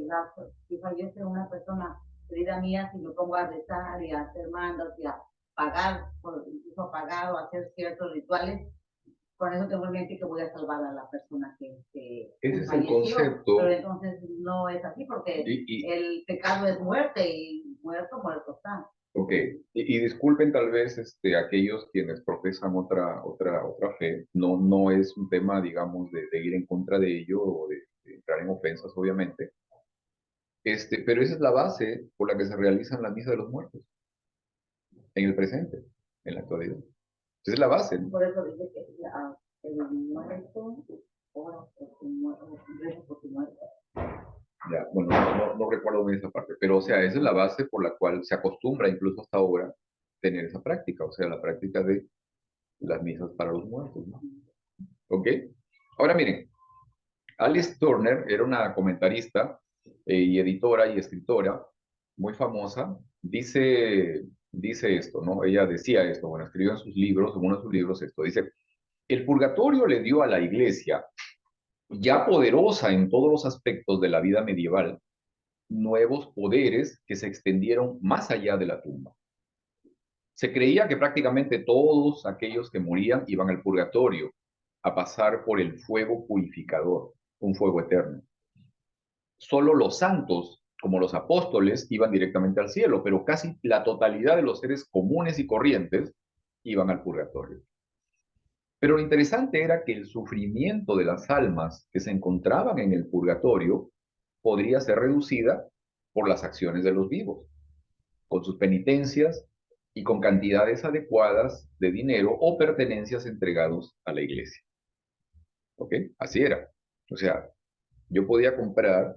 si fallece una persona querida mía, si me pongo a rezar y a hacer mandos y a pagar, incluso pagar o hacer ciertos rituales, con eso tengo en mente que voy a salvar a la persona que Ese es el falleció, concepto. pero entonces no es así porque el pecado es muerte y muerto está. Ok, y disculpen tal vez aquellos quienes profesan otra fe, no es un tema, digamos, de ir en contra de ello o de entrar en ofensas, obviamente, pero esa es la base por la que se realizan las misas de los muertos, en el presente, en la actualidad. Esa es la base, ¿no? Por eso dice que el muerto, ora por tu muerto, reza por tu muerto. Ya, bueno, no recuerdo bien esa parte, pero o sea, esa es la base por la cual se acostumbra incluso hasta ahora tener esa práctica, o sea, la práctica de las misas para los muertos, ¿no? ¿Ok? Ahora miren, Alice Turner era una comentarista y editora y escritora muy famosa. Dice esto, ¿no? Ella decía esto, bueno, escribió en sus libros, en uno de sus libros esto, dice, el purgatorio le dio a la iglesia, ya poderosa en todos los aspectos de la vida medieval, nuevos poderes que se extendieron más allá de la tumba. Se creía que prácticamente todos aquellos que morían iban al purgatorio a pasar por el fuego purificador, un fuego eterno. Solo los santos, como los apóstoles, iban directamente al cielo, pero casi la totalidad de los seres comunes y corrientes iban al purgatorio. Pero lo interesante era que el sufrimiento de las almas que se encontraban en el purgatorio podría ser reducida por las acciones de los vivos, con sus penitencias y con cantidades adecuadas de dinero o pertenencias entregados a la iglesia. ¿Ok? Así era. O sea, yo podía comprar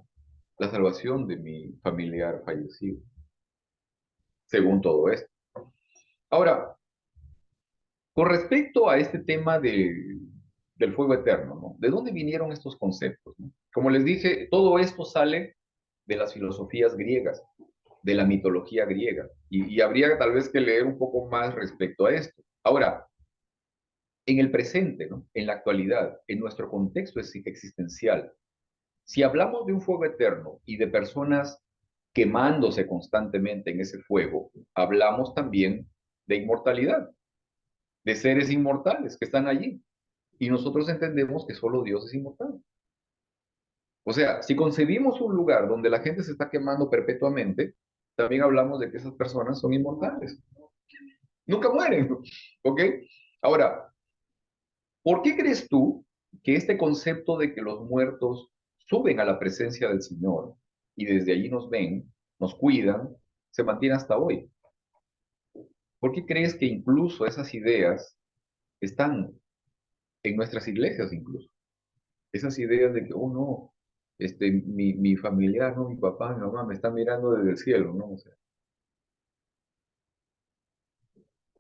la salvación de mi familiar fallecido, según todo esto. Ahora, con respecto a este tema del fuego eterno, ¿no? ¿De dónde vinieron estos conceptos? ¿No? Como les dije, todo esto sale de las filosofías griegas, de la mitología griega, y habría tal vez que leer un poco más respecto a esto. Ahora, en el presente, ¿no? En la actualidad, en nuestro contexto existencial, si hablamos de un fuego eterno y de personas quemándose constantemente en ese fuego, hablamos también de inmortalidad, de seres inmortales que están allí. Y nosotros entendemos que solo Dios es inmortal. O sea, si concebimos un lugar donde la gente se está quemando perpetuamente, también hablamos de que esas personas son inmortales. Nunca mueren, ¿ok? Ahora, ¿por qué crees tú que este concepto de que los muertos suben a la presencia del Señor y desde allí nos ven, nos cuidan, se mantiene hasta hoy? ¿Por qué crees que incluso esas ideas están en nuestras iglesias incluso? Esas ideas de que, oh no, mi familiar, no, mi papá, mi mamá me están mirando desde el cielo, ¿no? O sea,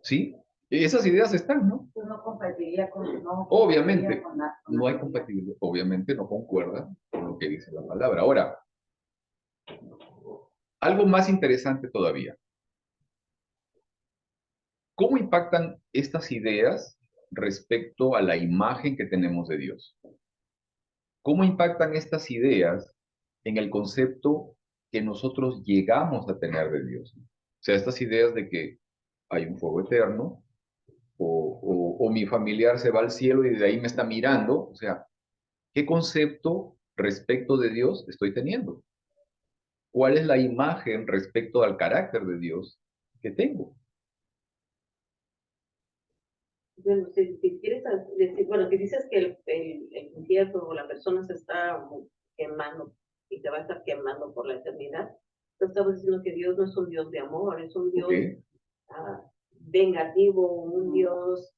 sí, esas ideas están, ¿no? Pues no competiría con, no Obviamente, competiría con con no la hay realidad. compatibilidad, obviamente no concuerda con lo que dice la palabra. Ahora, algo más interesante todavía, ¿cómo impactan estas ideas respecto a la imagen que tenemos de Dios? ¿Cómo impactan estas ideas en el concepto que nosotros llegamos a tener de Dios? O sea, estas ideas de que hay un fuego eterno, o mi familiar se va al cielo y de ahí me está mirando. O sea, ¿qué concepto respecto de Dios estoy teniendo? ¿Cuál es la imagen respecto al carácter de Dios que tengo? Bueno, si quieres decir, bueno, si dices que el infierno o la persona se está quemando y se va a estar quemando por la eternidad, tú estamos diciendo que Dios no es un Dios de amor, es un ¿Ok? Dios vengativo, un Dios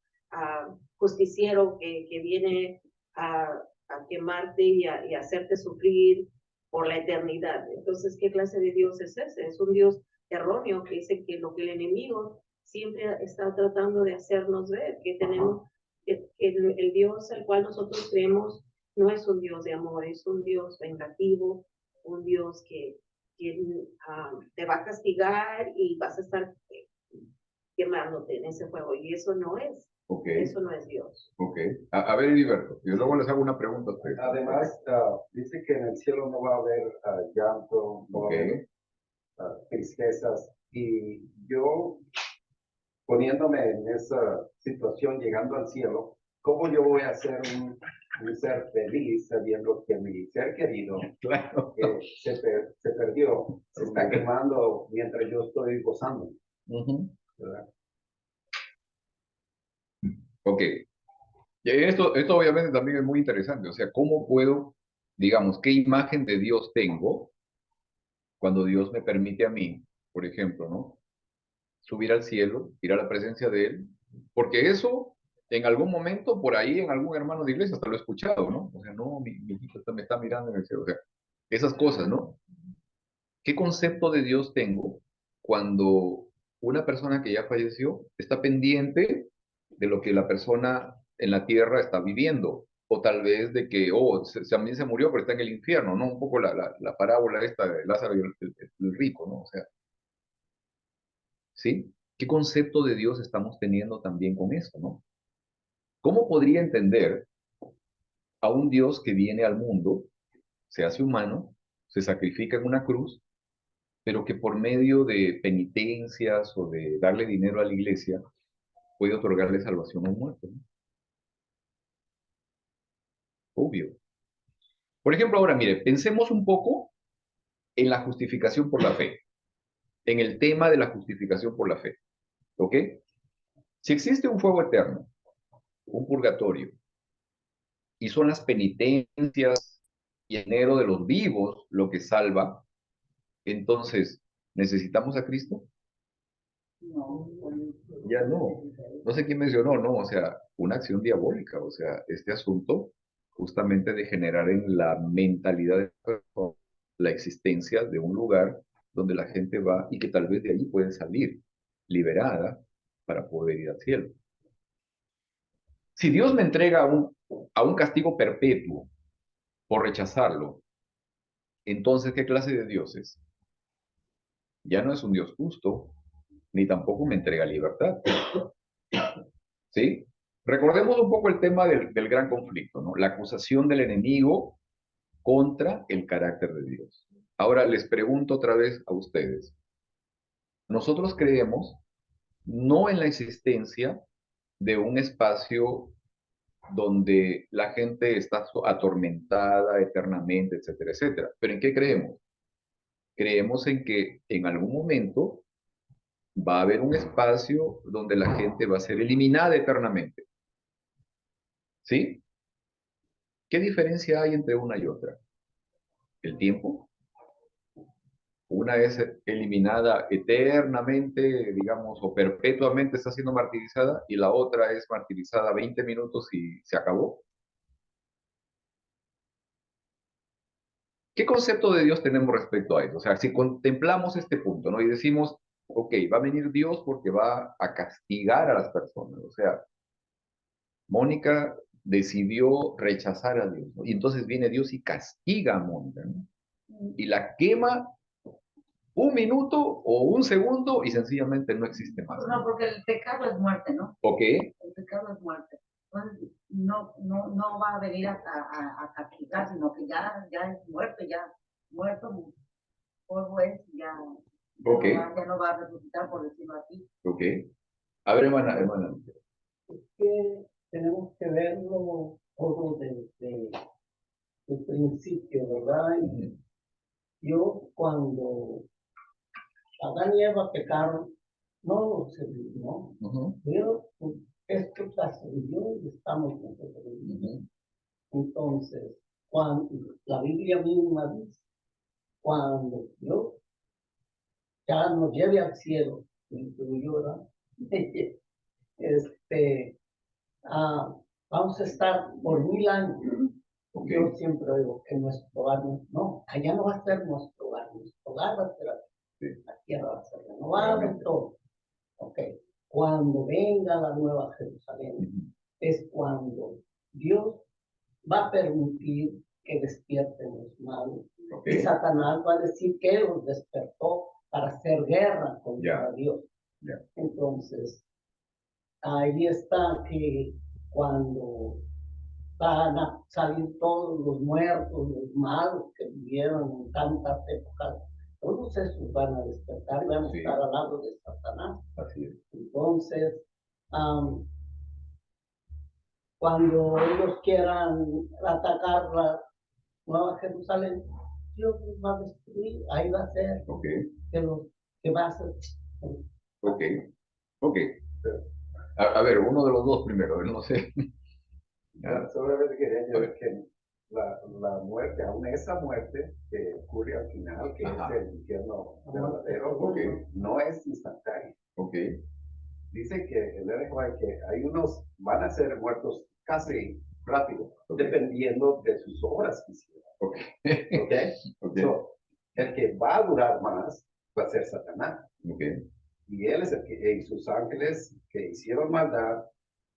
justiciero que viene a quemarte y a hacerte sufrir por la eternidad. Entonces, ¿qué clase de Dios es ese? Es un Dios erróneo que dice que lo que el enemigo siempre está tratando de hacernos ver, que tenemos, que el Dios al cual nosotros creemos no es un Dios de amor, es un Dios vengativo, un Dios que te va a castigar y vas a estar quemándote en ese fuego. Y Ok, eso no es Dios. ok. A ver, Heriberto, yo luego les hago una pregunta a ustedes. Además, dice que en el cielo no va a haber llanto, no va a Ok, haber tristezas. Y yo, poniéndome en esa situación, llegando al cielo, ¿cómo yo voy a ser un ser feliz sabiendo que mi ser querido claro. se perdió, se está quemando mientras yo estoy gozando, Ujú. ¿verdad? Ok. Y esto obviamente también es muy interesante. O sea, ¿cómo puedo, digamos, qué imagen de Dios tengo cuando Dios me permite a mí, por ejemplo, ¿no? Subir al cielo, ir a la presencia de Él? Porque eso, en algún momento, por ahí, en algún hermano de iglesia, hasta lo he escuchado, ¿no? O sea, no, mi hijito me está mirando en el cielo. O sea, esas cosas, ¿no? ¿Qué concepto de Dios tengo cuando una persona que ya falleció está pendiente de lo que la persona en la tierra está viviendo? O tal vez de que, oh, también se murió, pero está en el infierno, ¿no? Un poco la parábola esta de Lázaro y el rico, ¿no? O sea, ¿sí? ¿Qué concepto de Dios estamos teniendo también con eso, ¿no? ¿Cómo podría entender a un Dios que viene al mundo, se hace humano, se sacrifica en una cruz, pero que por medio de penitencias o de darle dinero a la iglesia puede otorgarle salvación a un muerto, ¿no? Obvio. Por ejemplo, ahora mire, pensemos un poco en la justificación por la fe, en el tema de la justificación por la fe, ¿ok? Si existe un fuego eterno, un purgatorio, y son las penitencias y el dinero de los vivos lo que salva, entonces, ¿necesitamos a Cristo? No, Ya no. No sé quién mencionó, ¿no? O sea, una acción diabólica, o sea, este asunto justamente de generar en la mentalidad de la persona la existencia de un lugar donde la gente va y que tal vez de allí puede salir liberada para poder ir al cielo. Si Dios me entrega a un castigo perpetuo por rechazarlo, entonces, ¿qué clase de Dios es? Ya no es un Dios justo, ni tampoco me entrega libertad. ¿Sí? Recordemos un poco el tema del gran conflicto, ¿no? La acusación del enemigo contra el carácter de Dios. Ahora les pregunto otra vez a ustedes. Nosotros creemos no en la existencia de un espacio donde la gente está atormentada eternamente, etcétera, etcétera. ¿Pero en qué creemos? Creemos en que en algún momento va a haber un espacio donde la gente va a ser eliminada eternamente. ¿Sí? ¿Qué diferencia hay entre una y otra? El tiempo. Una es eliminada eternamente, digamos, o perpetuamente está siendo martirizada, y la otra es martirizada 20 minutos y se acabó. ¿Qué concepto de Dios tenemos respecto a eso? O sea, si contemplamos este punto, ¿no? Y decimos, ok, va a venir Dios porque va a castigar a las personas. O sea, Mónica decidió rechazar a Dios, ¿no? Y entonces viene Dios y castiga a Mónica, ¿no? Y la quema un minuto o un segundo y sencillamente no existe más. No, porque el pecado es muerte, ¿no? Ok, El pecado es muerte. Entonces, no va a venir a castigar, sino que ya es muerto, ya muerto, polvo es, ok, ya no va a resucitar, por decirlo así. ok. A ver, hermana. Que tenemos que verlo todo desde el principio, ¿verdad? Ujú, Yo cuando Adán y Eva pecaron, no lo sé, ¿no? ujú, Pero pues, esto trascendió y estamos nosotros. ujú. Entonces, cuando la Biblia misma dice, cuando Dios ya nos lleve al cielo, incluyo, ¿verdad? Este, ah, vamos a estar por 1000 años. Ok, Yo siempre digo que nuestro hogar no, allá no va a ser nuestro hogar va a ser aquí, sí, la tierra va a ser renovada y realmente. todo. Ok, cuando venga la nueva Jerusalén, Ujú, es cuando Dios va a permitir que despierten los malos. ok, Y Satanás va a decir que los despertó para hacer guerra contra ya, Dios. ya. Entonces, ahí está que cuando van a salir todos los muertos, los malos que vivieron en tantas épocas, todos esos van a despertar y van a Sí. estar al lado de Satanás. Así es. Entonces, cuando ellos quieran atacar la Nueva Jerusalén, Dios los va a destruir, ahí va a ser Ok, que va a ser. ok, ok. A ver, uno de los dos primero, no sé. Ya, Solamente quería a añadir ver. que la muerte, aún esa muerte que ocurre al final, que Ajá. es el infierno verdadero, Ok, no es instantáneo. ok, Dice que el LJ que hay unos van a ser muertos casi rápido, Ok. dependiendo de sus obras que hicieron. ok. ¿Ok? Ok, So, el que va a durar más va a ser Satanás. ok, Y él es el que, y sus ángeles que hicieron maldad,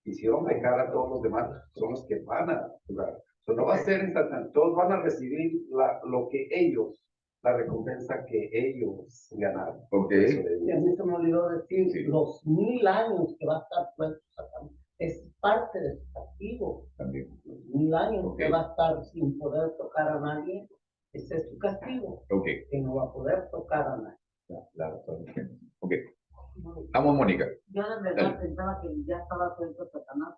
hicieron pecar a todos los demás, son los que van a durar. So, no va a ser instantáneo, todos van a recibir lo que ellos, la recompensa que ellos ganaron. ok. Eso de Y a mí se me olvidó decir, Sí. los 1000 años que va a estar puesto Satanás, es parte de su castigo. También. Los 1000 años Ok. que va a estar sin poder tocar a nadie, ese es su castigo, Ok, que no va a poder tocar a nadie. claro. Ok, vamos, Mónica. Yo de verdad pensaba que ya estaba suelto Satanás.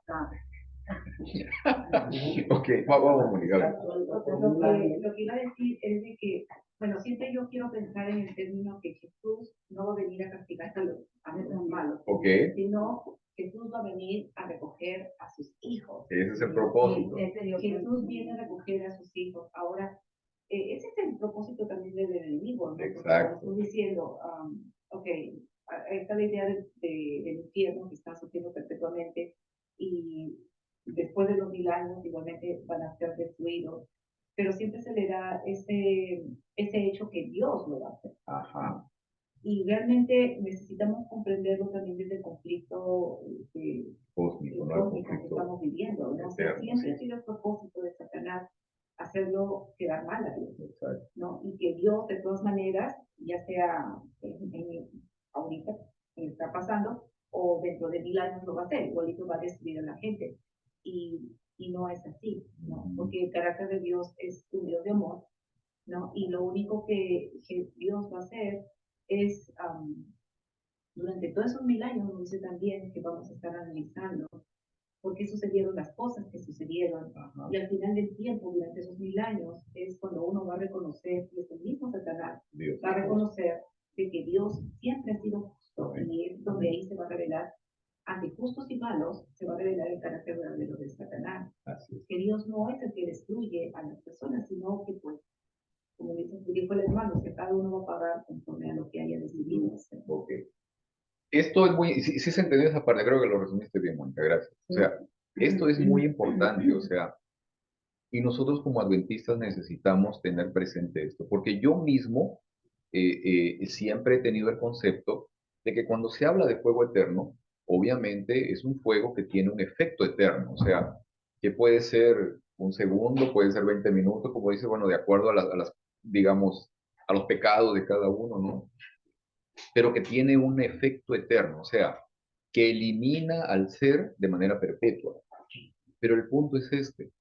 Ok, vamos, Mónica. A ver. Lo que iba a decir es de que, bueno, siempre yo quiero pensar en el término que Jesús no va a venir a castigar a los malos, Ok, sino Jesús va a venir a recoger a sus hijos. ese es el propósito. Jesús viene a recoger a sus hijos. Ahora, ese es el propósito también del enemigo, ¿no? Porque Exacto. como estoy diciendo, ok, está la idea del infierno que está sufriendo perpetuamente y después de los 1000 años igualmente van a ser destruidos, pero siempre se le da ese hecho que Dios lo va a hacer. Ajá, Y realmente necesitamos comprenderlo también desde el conflicto cósmico, no el cósmico que conflicto estamos viviendo, ¿no? O sea, eterno, siempre sí. ha sido el propósito de Satanás hacerlo quedar mal a Dios, Exacto. ¿no? Y que Dios, de todas maneras, ya sea ahorita, que está pasando, o dentro de 1000 años lo va a hacer, igualito va a destruir a la gente. Y no es así, ¿no? Porque el carácter de Dios es un Dios de amor, ¿no? Y lo único que Dios va a hacer es, durante todos esos 1000 años, nos dice también que vamos a estar analizando por qué sucedieron las cosas que sucedieron. Ajá. Y al final del tiempo, durante esos 1000 años, es cuando uno va a reconocer, y es el mismo Satanás, Dios. va a reconocer de que Dios siempre ha sido justo, Amén. y es donde ahí se va a revelar, ante justos y malos, se va a revelar el carácter verdadero de Satanás. Así es. Que Dios no es el que destruye a las personas, sino que, pues, como dijo el hermano, que cada uno va a pagar conforme a lo que haya decidido hacer. Ok. Esto es muy, sí se entendió esa parte, creo que lo resumiste bien, Mónica, gracias. O sea, esto es muy importante, o sea, y nosotros como adventistas necesitamos tener presente esto, porque yo mismo siempre he tenido el concepto de que cuando se habla de fuego eterno, obviamente es un fuego que tiene un efecto eterno, o sea, que puede ser un segundo, puede ser 20 minutos, como dice, bueno, de acuerdo a las, digamos, a los pecados de cada uno, ¿no? Pero que tiene un efecto eterno, o sea, que elimina al ser de manera perpetua. Pero el punto es este,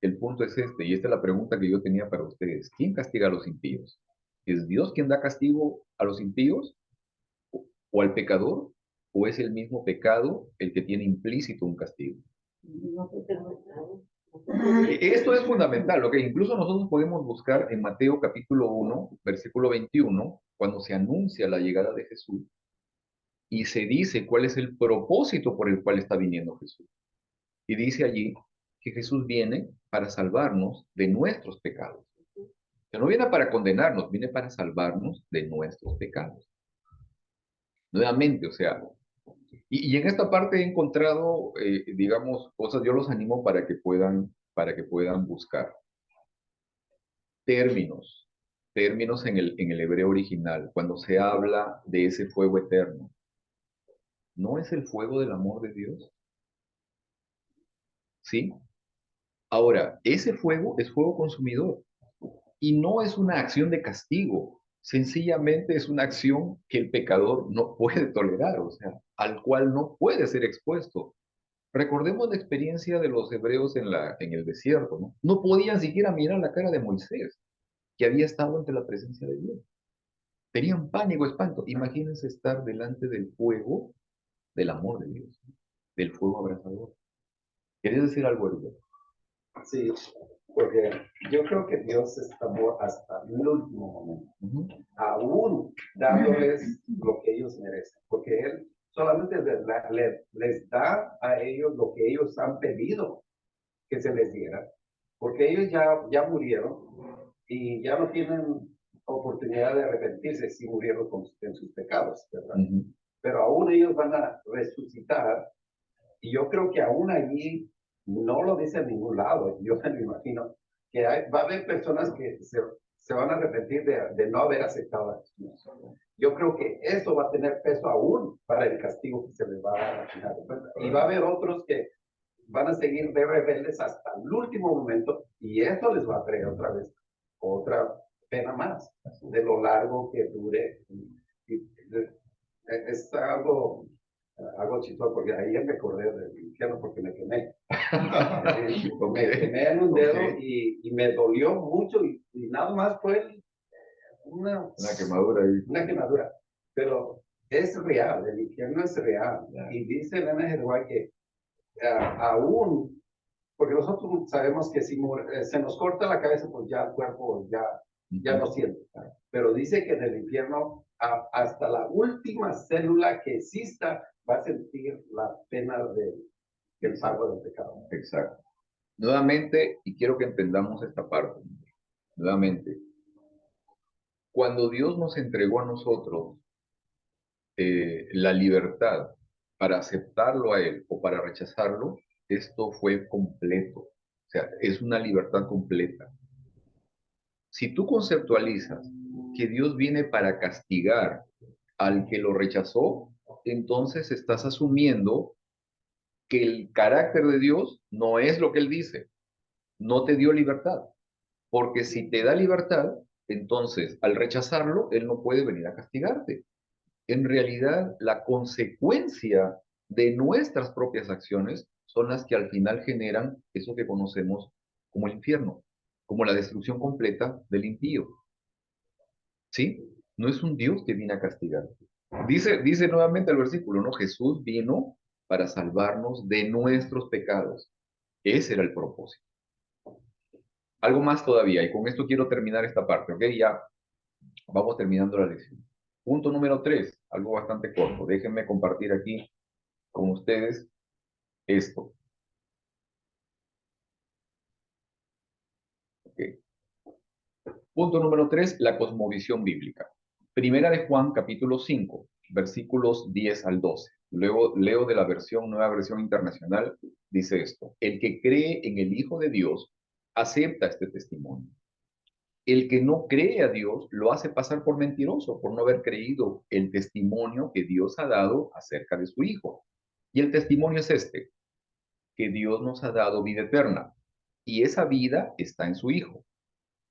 y esta es la pregunta que yo tenía para ustedes. ¿Quién castiga a los impíos? ¿Es Dios quien da castigo a los impíos o al pecador? ¿O es el mismo pecado el que tiene implícito un castigo? Esto es fundamental, lo que incluso nosotros podemos buscar en Mateo capítulo 1, versículo 21, cuando se anuncia la llegada de Jesús y se dice cuál es el propósito por el cual está viniendo Jesús. Y dice allí que Jesús viene para salvarnos de nuestros pecados. Que no viene para condenarnos, viene para salvarnos de nuestros pecados. Nuevamente, o sea, y en esta parte he encontrado, digamos, cosas, yo los animo para que puedan buscar términos, términos en el hebreo original, cuando se habla de ese fuego eterno. ¿No es el fuego del amor de Dios? ¿Sí? Ahora, ese fuego es fuego consumidor y no es una acción de castigo, sencillamente es una acción que el pecador no puede tolerar, o sea, al cual no puede ser expuesto. Recordemos la experiencia de los hebreos en el desierto, ¿no? No podían siquiera mirar la cara de Moisés, que había estado ante la presencia de Dios. Tenían pánico, espanto. Imagínense estar delante del fuego del amor de Dios, del fuego abrasador. ¿Querías decir algo, Herbert? Sí, porque yo creo que Dios estamos hasta el último momento, aún dándoles lo que ellos merecen, porque Él solamente les da a ellos lo que ellos han pedido que se les diera, porque ellos ya murieron y ya no tienen oportunidad de arrepentirse si murieron en sus pecados, ¿verdad? Pero aún ellos van a resucitar, y yo creo que aún allí no lo dice en ningún lado. Yo me imagino que va a haber personas que se van a arrepentir de no haber aceptado a Jesús. Yo creo que eso va a tener peso aún para el castigo que se les va a dar al final de cuentas. Y va a haber otros que van a seguir de rebeldes hasta el último momento, y eso les va a traer otra vez otra pena más de lo largo que dure. Es algo chistoso, porque ahí me acordé del infierno porque me quemé. Me quemé en un dedo y me dolió mucho, y nada más fue una quemadura ahí. Una quemadura. Pero es real, el infierno es real. Y dice Elena G. White que aún, porque nosotros sabemos que si se nos corta la cabeza, pues ya el cuerpo ya no siente. Pero dice que en el infierno, hasta la última célula que exista va a sentir la pena del pago del pecado. Exacto. Nuevamente, y quiero que entendamos esta parte, nuevamente, cuando Dios nos entregó a nosotros la libertad para aceptarlo a Él o para rechazarlo, esto fue completo. O sea, es una libertad completa. Si tú conceptualizas que Dios viene para castigar al que lo rechazó, entonces estás asumiendo que el carácter de Dios no es lo que Él dice. No te dio libertad. Porque si te da libertad, entonces al rechazarlo, Él no puede venir a castigarte. en realidad la consecuencia de nuestras propias acciones son las que al final generan eso que conocemos como el infierno, como la destrucción completa del impío. ¿Sí? No es un Dios que viene a castigar. Dice nuevamente el versículo, ¿no? Jesús vino para salvarnos de nuestros pecados. Ese era el propósito. Algo más todavía, y con esto quiero terminar esta parte, ¿ok? Ya vamos terminando la lección. Punto número 3, algo bastante corto. Déjenme compartir aquí con ustedes esto. ¿Ok? Punto número 3, la cosmovisión bíblica. Primera de Juan, capítulo 5, versículos 10 al 12. Luego leo de la nueva versión internacional, dice esto: el que cree en el Hijo de Dios acepta este testimonio. El que no cree a Dios lo hace pasar por mentiroso, por no haber creído el testimonio que Dios ha dado acerca de su Hijo. Y el testimonio es este, que Dios nos ha dado vida eterna, y esa vida está en su Hijo.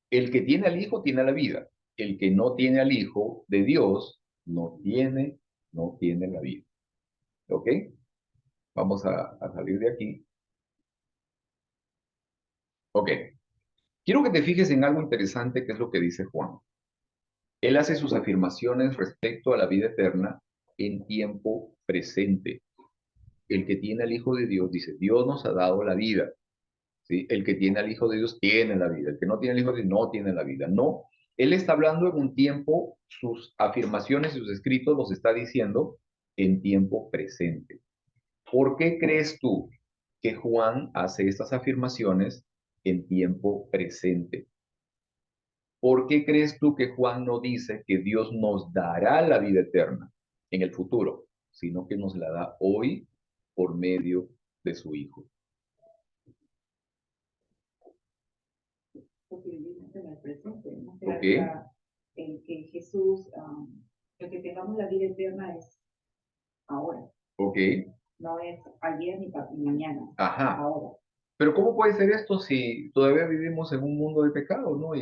El que tiene al Hijo tiene la vida. El que no tiene al Hijo de Dios no tiene la vida. ¿Ok? Vamos a salir de aquí. Ok. Quiero que te fijes en algo interesante que es lo que dice Juan. Él hace sus afirmaciones respecto a la vida eterna en tiempo presente. El que tiene al Hijo de Dios dice, Dios nos ha dado la vida. ¿Sí? El que tiene al Hijo de Dios tiene la vida. El que no tiene al Hijo de Dios no tiene la vida. No, él está hablando en un tiempo, sus afirmaciones y sus escritos los está diciendo en tiempo presente. ¿Por qué crees tú que Juan hace estas afirmaciones en tiempo presente? ¿Por qué crees tú que Juan no dice que Dios nos dará la vida eterna en el futuro, sino que nos la da hoy por medio de su Hijo? Porque vivimos en el presente, ¿no? Ok. El que Jesús, el que tengamos la vida eterna es ahora, Ok. no es ayer ni mañana, Ajá. ahora. Pero ¿cómo puede ser esto si todavía vivimos en un mundo de pecado, ¿no?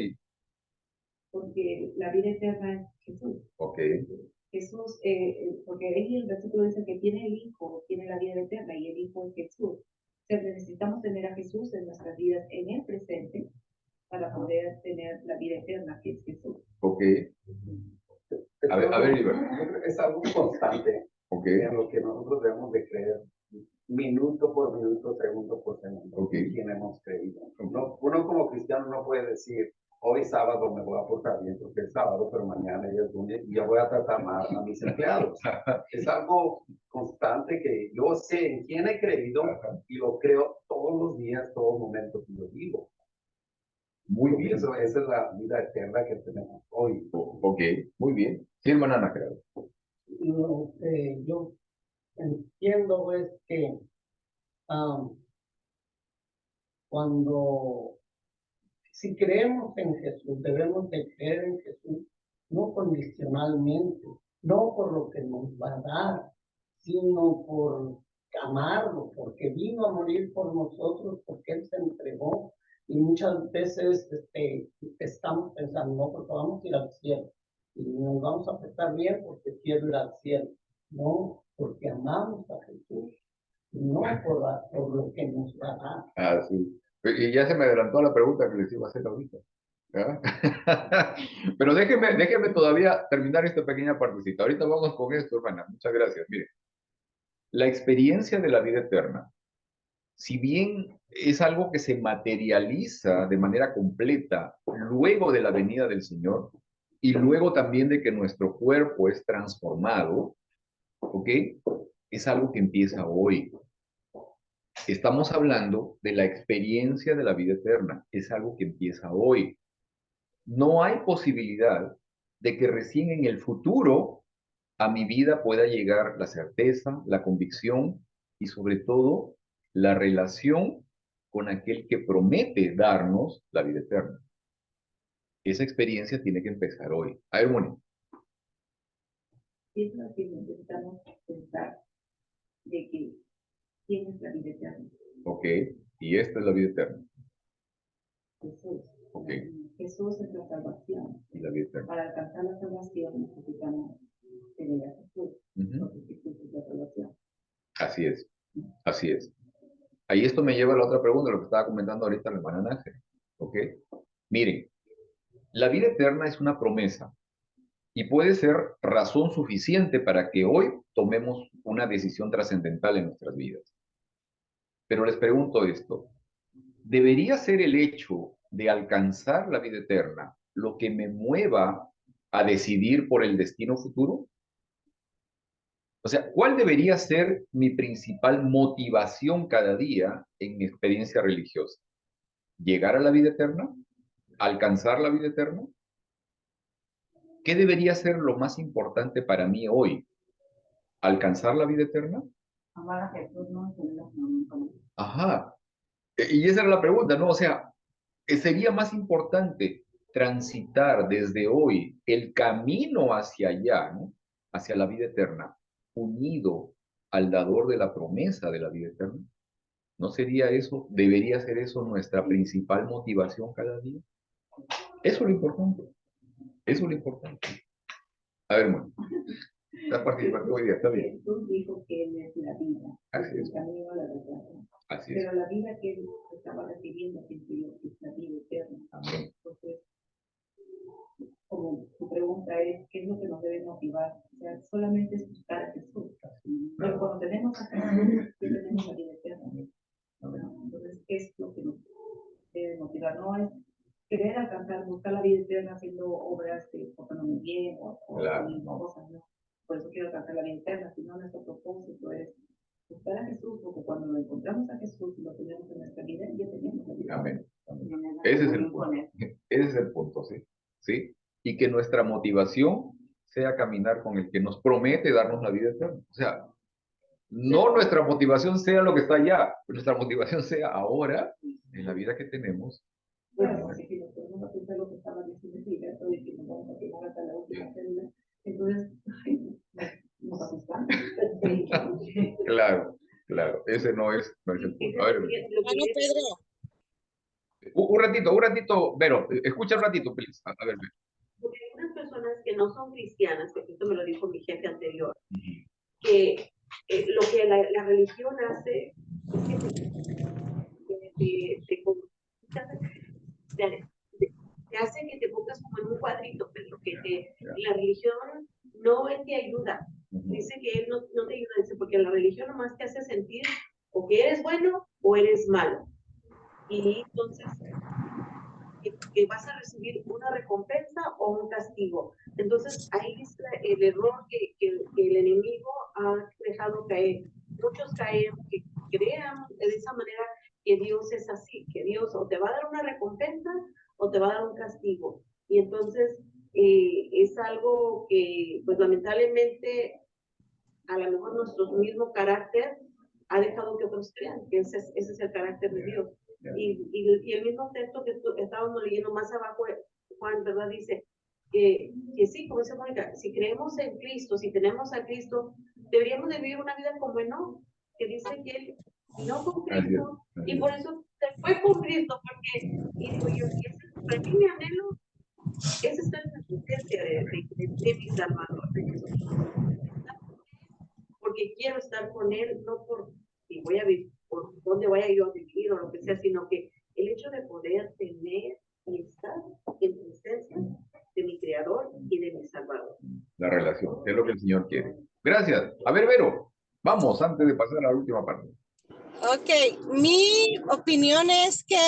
Porque la vida eterna es Jesús. Ok. Jesús, porque ahí el versículo dice que tiene el Hijo, tiene la vida eterna, y el Hijo es Jesús. O sea, necesitamos tener a Jesús en nuestras vidas en el presente para poder tener la vida eterna, que es Jesús. Ok. A ver, yo creo que es algo constante Ok. en lo que nosotros debemos de creer, minuto por minuto, segundo por segundo, Ok. en quien hemos creído. Uno como cristiano no puede decir, hoy sábado me voy a portar bien porque es sábado, pero mañana ya es lunes y ya voy a tratar mal a mis empleados. Es algo constante que yo sé en quién he creído y lo creo todos los días, todo momento que yo vivo. Muy bien. Esa es la vida eterna que tenemos hoy. Ok, muy bien. Sí, hermana Ana, creo. Lo que yo entiendo es que cuando, si creemos en Jesús, debemos de creer en Jesús, no condicionalmente, no por lo que nos va a dar, sino por amarlo, porque vino a morir por nosotros, porque Él se entregó. Y muchas veces estamos pensando, no, porque vamos a ir al cielo, y nos vamos a portar bien porque quiero ir al cielo. No, porque amamos a Jesús, no por lo que nos va a dar. Ah, sí. Y ya se me adelantó la pregunta que les iba a hacer ahorita. ¿Ah? Pero déjeme todavía terminar esta pequeña partecita. Ahorita vamos con esto, hermana. Muchas gracias. Mire, la experiencia de la vida eterna, si bien es algo que se materializa de manera completa luego de la venida del Señor y luego también de que nuestro cuerpo es transformado, ¿ok? Es algo que empieza hoy. Estamos hablando de la experiencia de la vida eterna. Es algo que empieza hoy. No hay posibilidad de que recién en el futuro a mi vida pueda llegar la certeza, la convicción y sobre todo la relación con aquel que promete darnos la vida eterna. Esa experiencia tiene que empezar hoy. A ver, Moni. Es lo que necesitamos pensar de que quién es la vida eterna. Ok, y esta es la vida eterna. Jesús. Ok. Jesús es la salvación. Y la vida eterna. Para alcanzar la salvación necesitamos tener a Jesús, Ujú. porque Jesús es la salvación. Así es, así es. Ahí esto me lleva a la otra pregunta, lo que estaba comentando ahorita la hermana Nájera. ¿Ok? Miren, la vida eterna es una promesa y puede ser razón suficiente para que hoy tomemos una decisión trascendental en nuestras vidas. Pero les pregunto esto, ¿debería ser el hecho de alcanzar la vida eterna lo que me mueva a decidir por el destino futuro? O sea, ¿cuál debería ser mi principal motivación cada día en mi experiencia religiosa? ¿Llegar a la vida eterna? ¿Alcanzar la vida eterna? ¿Qué debería ser lo más importante para mí hoy? ¿Alcanzar la vida eterna? Amar a Jesús, no tener la comunión con él. Ajá. Y esa era la pregunta, ¿no? O sea, sería más importante transitar desde hoy el camino hacia allá, ¿no? Hacia la vida eterna, unido al dador de la promesa de la vida eterna. ¿No sería eso, debería ser eso nuestra principal motivación cada día? Eso es lo importante. Eso es lo importante. A ver, bueno, está participando hoy día, está bien. Jesús dijo que Él es la vida, Así es es. el camino a la verdad. Así es. Pero la vida que Él estaba refiriendo siempre es la vida eterna. Amén. Entonces, como tu pregunta es, ¿qué es lo que nos debe motivar? O sea, solamente es buscar a Jesús. Pero cuando tenemos a Jesús, ya tenemos la vida eterna. ¿No? Entonces, ¿qué es lo que nos debe motivar? No es querer alcanzar, buscar la vida eterna haciendo obras que portándome bien o Claro, haciendo cosas, ¿no? Por eso quiero alcanzar la vida eterna, sino nuestro propósito es buscar a Jesús, porque cuando lo encontramos a Jesús y lo tenemos en nuestra vida, ya tenemos la vida eterna. amén. Amén. Tener la Ese es el comunión con punto. él. Ese es el punto, ¿sí? ¿Sí? Y que nuestra motivación sea caminar con el que nos promete darnos la vida eterna. O sea, no nuestra motivación sea lo que está allá, nuestra motivación sea ahora, en la vida que tenemos. Bueno, porque si nos ponemos a pensar lo que estaba diciendo Gilberto, de que nos vamos a quedar hasta la última célula, entonces, ay, nos asustamos. Claro, claro, ese no es el punto. A ver, Hermano Pedro. un ratito, Vero, escucha un ratito, please. A ver, Vero. Porque hay unas personas que no son cristianas, que esto me lo dijo mi jefe anterior, que lo que la religión hace es que te hace que te pongas como en un cuadrito, pero que la religión no te ayuda. Dice que él no te ayuda, dice, porque la religión nomás te hace sentir o que eres bueno o eres malo. Y entonces que vas a recibir una recompensa o un castigo. Entonces ahí está el error que el enemigo ha dejado caer. Muchos caen, que crean de esa manera que Dios es así, que Dios o te va a dar una recompensa o te va a dar un castigo. Y entonces es algo que pues lamentablemente a lo mejor nuestro mismo carácter ha dejado que otros crean que ese es el carácter de Dios. Y el mismo texto que estábamos leyendo más abajo, Juan, ¿verdad? Dice que sí, como dice Mónica, si creemos en Cristo, si tenemos a Cristo, deberíamos de vivir una vida como Enoc, que dice que él no con Cristo, y por eso se fue con Cristo, porque, y digo yo, para mí mi anhelo es estar en la presencia de mi Salvador, de Jesús. Porque quiero estar con Él, no por si voy a vivir, por dónde vaya yo a vivir o lo que sea, sino que el hecho de poder tener y estar en presencia de mi Creador y de mi Salvador. La relación, es lo que el Señor quiere. Gracias. A ver, Vero, vamos antes de pasar a la última parte. Ok, mi opinión es que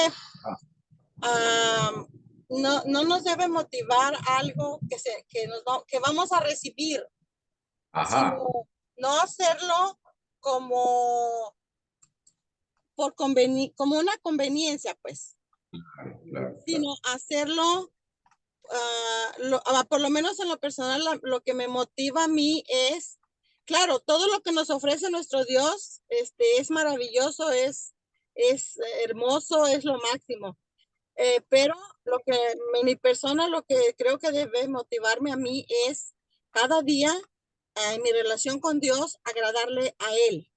no nos debe motivar algo que vamos a recibir, Ajá. sino no hacerlo como como una conveniencia, pues, Claro. sino hacerlo, por lo menos en lo personal, lo que me motiva a mí es, claro, todo lo que nos ofrece nuestro Dios es maravilloso, es hermoso, es lo máximo. Pero en mi persona, lo que creo que debe motivarme a mí es cada día en mi relación con Dios, agradarle a Él,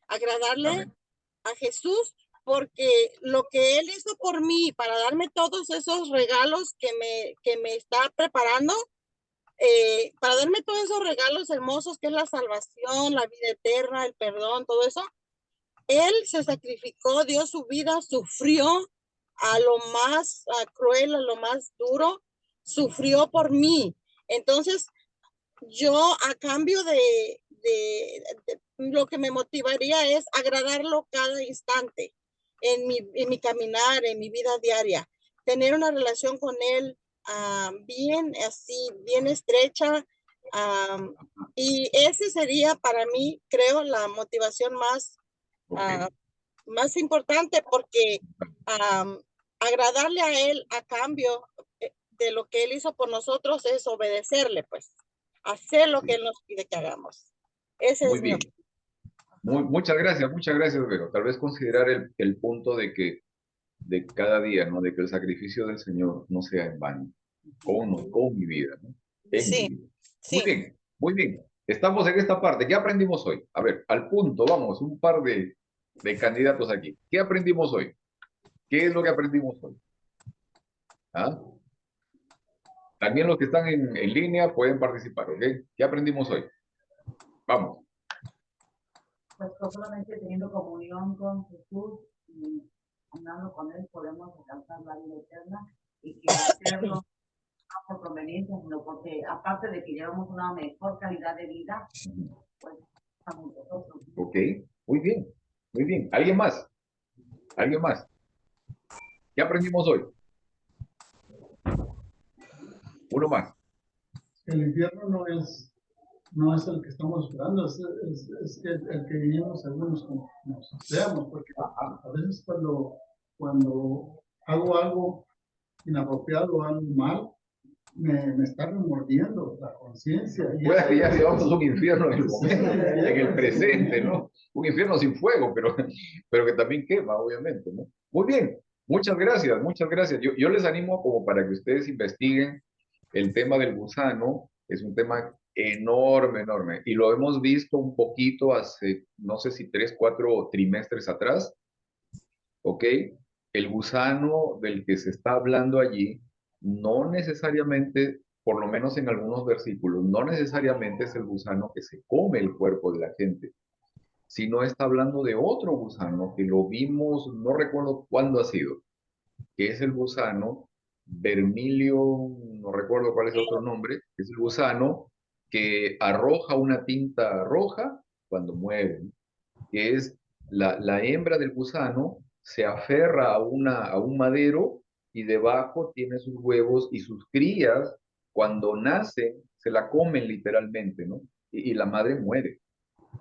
agradarle Amén. a Jesús, porque lo que Él hizo por mí para darme todos esos regalos que me está preparando, para darme todos esos regalos hermosos que es la salvación, la vida eterna, el perdón, todo eso. Él se sacrificó, dio su vida, sufrió a lo más cruel, a lo más duro, sufrió por mí. Entonces, yo a cambio de lo que me motivaría es agradarlo cada instante en mi caminar, en mi vida diaria, tener una relación con él bien así, bien estrecha, y ese sería para mí, creo, la motivación más importante, porque agradarle a él a cambio de lo que él hizo por nosotros es obedecerle, pues, hacer lo que él nos pide que hagamos. Ese Muy es bien. Muchas gracias, Vero. Tal vez considerar el punto de que de cada día, ¿no? De que el sacrificio del Señor no sea en vano, con mi vida, ¿no? En mi vida. Muy bien, muy bien. Estamos en esta parte. ¿Qué aprendimos hoy? A ver, al punto, vamos, un par de candidatos aquí. ¿Qué aprendimos hoy? ¿Qué es lo que aprendimos hoy? ¿Ah? También los que están en línea pueden participar, ¿ok? ¿Qué aprendimos hoy? Vamos. Pues solamente teniendo comunión con Jesús y andando con Él podemos alcanzar la vida eterna, y que hacerlo no por conveniencia, sino porque aparte de que llevamos una mejor calidad de vida, pues estamos nosotros. Ok, muy bien, muy bien. ¿Alguien más? ¿Alguien más? ¿Qué aprendimos hoy? Uno más. El infierno no es el que estamos esperando, es el que vivimos algunos como nos veamos, porque a veces cuando hago algo inapropiado, algo mal, me está remordiendo la conciencia. Pues ya llevamos un infierno en el momento, en el presente, ¿no? Un infierno sin fuego, pero que también quema, obviamente, ¿no? Muy bien, muchas gracias, muchas gracias. Yo les animo como para que ustedes investiguen el tema del gusano. Es un tema enorme, enorme, y lo hemos visto un poquito hace, no sé si 3, 4 trimestres atrás, ¿ok? El gusano del que se está hablando allí no necesariamente, por lo menos en algunos versículos, no necesariamente es el gusano que se come el cuerpo de la gente, sino está hablando de otro gusano que lo vimos, no recuerdo cuándo ha sido, que es el gusano vermilio, no recuerdo cuál es el otro nombre, es el gusano que arroja una tinta roja cuando muere, ¿no? Que es la hembra del gusano se aferra a un madero y debajo tiene sus huevos, y sus crías cuando nacen se la comen literalmente, ¿no? Y la madre muere.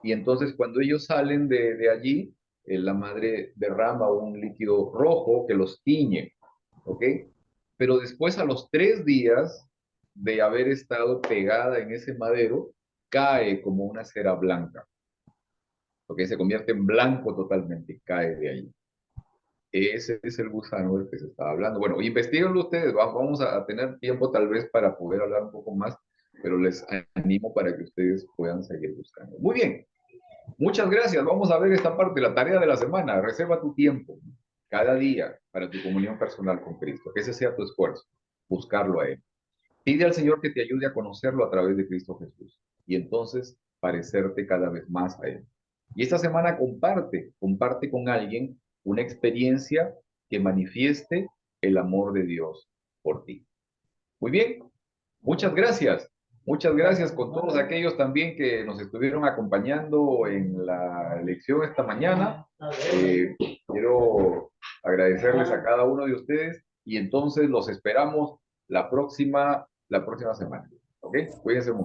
Y entonces cuando ellos salen de allí, la madre derrama un líquido rojo que los tiñe, ¿ok? Pero después, a los 3 días de haber estado pegada en ese madero, cae como una cera blanca, porque se convierte en blanco totalmente, cae de ahí. Ese es el gusano del que se estaba hablando. Bueno, investiguenlo ustedes, vamos a tener tiempo tal vez para poder hablar un poco más, pero les animo para que ustedes puedan seguir buscando. Muy bien, muchas gracias. Vamos a ver esta parte, la tarea de la semana. Reserva tu tiempo cada día para tu comunión personal con Cristo. Que ese sea tu esfuerzo, buscarlo a Él. Pide al Señor que te ayude a conocerlo a través de Cristo Jesús, y entonces parecerte cada vez más a Él. Y esta semana comparte con alguien una experiencia que manifieste el amor de Dios por ti. Muy bien, muchas gracias. Muchas gracias con todos aquellos también que nos estuvieron acompañando en la lección esta mañana. Quiero agradecerles a cada uno de ustedes, y entonces los esperamos la próxima semana. ¿Ok? Cuídense mucho.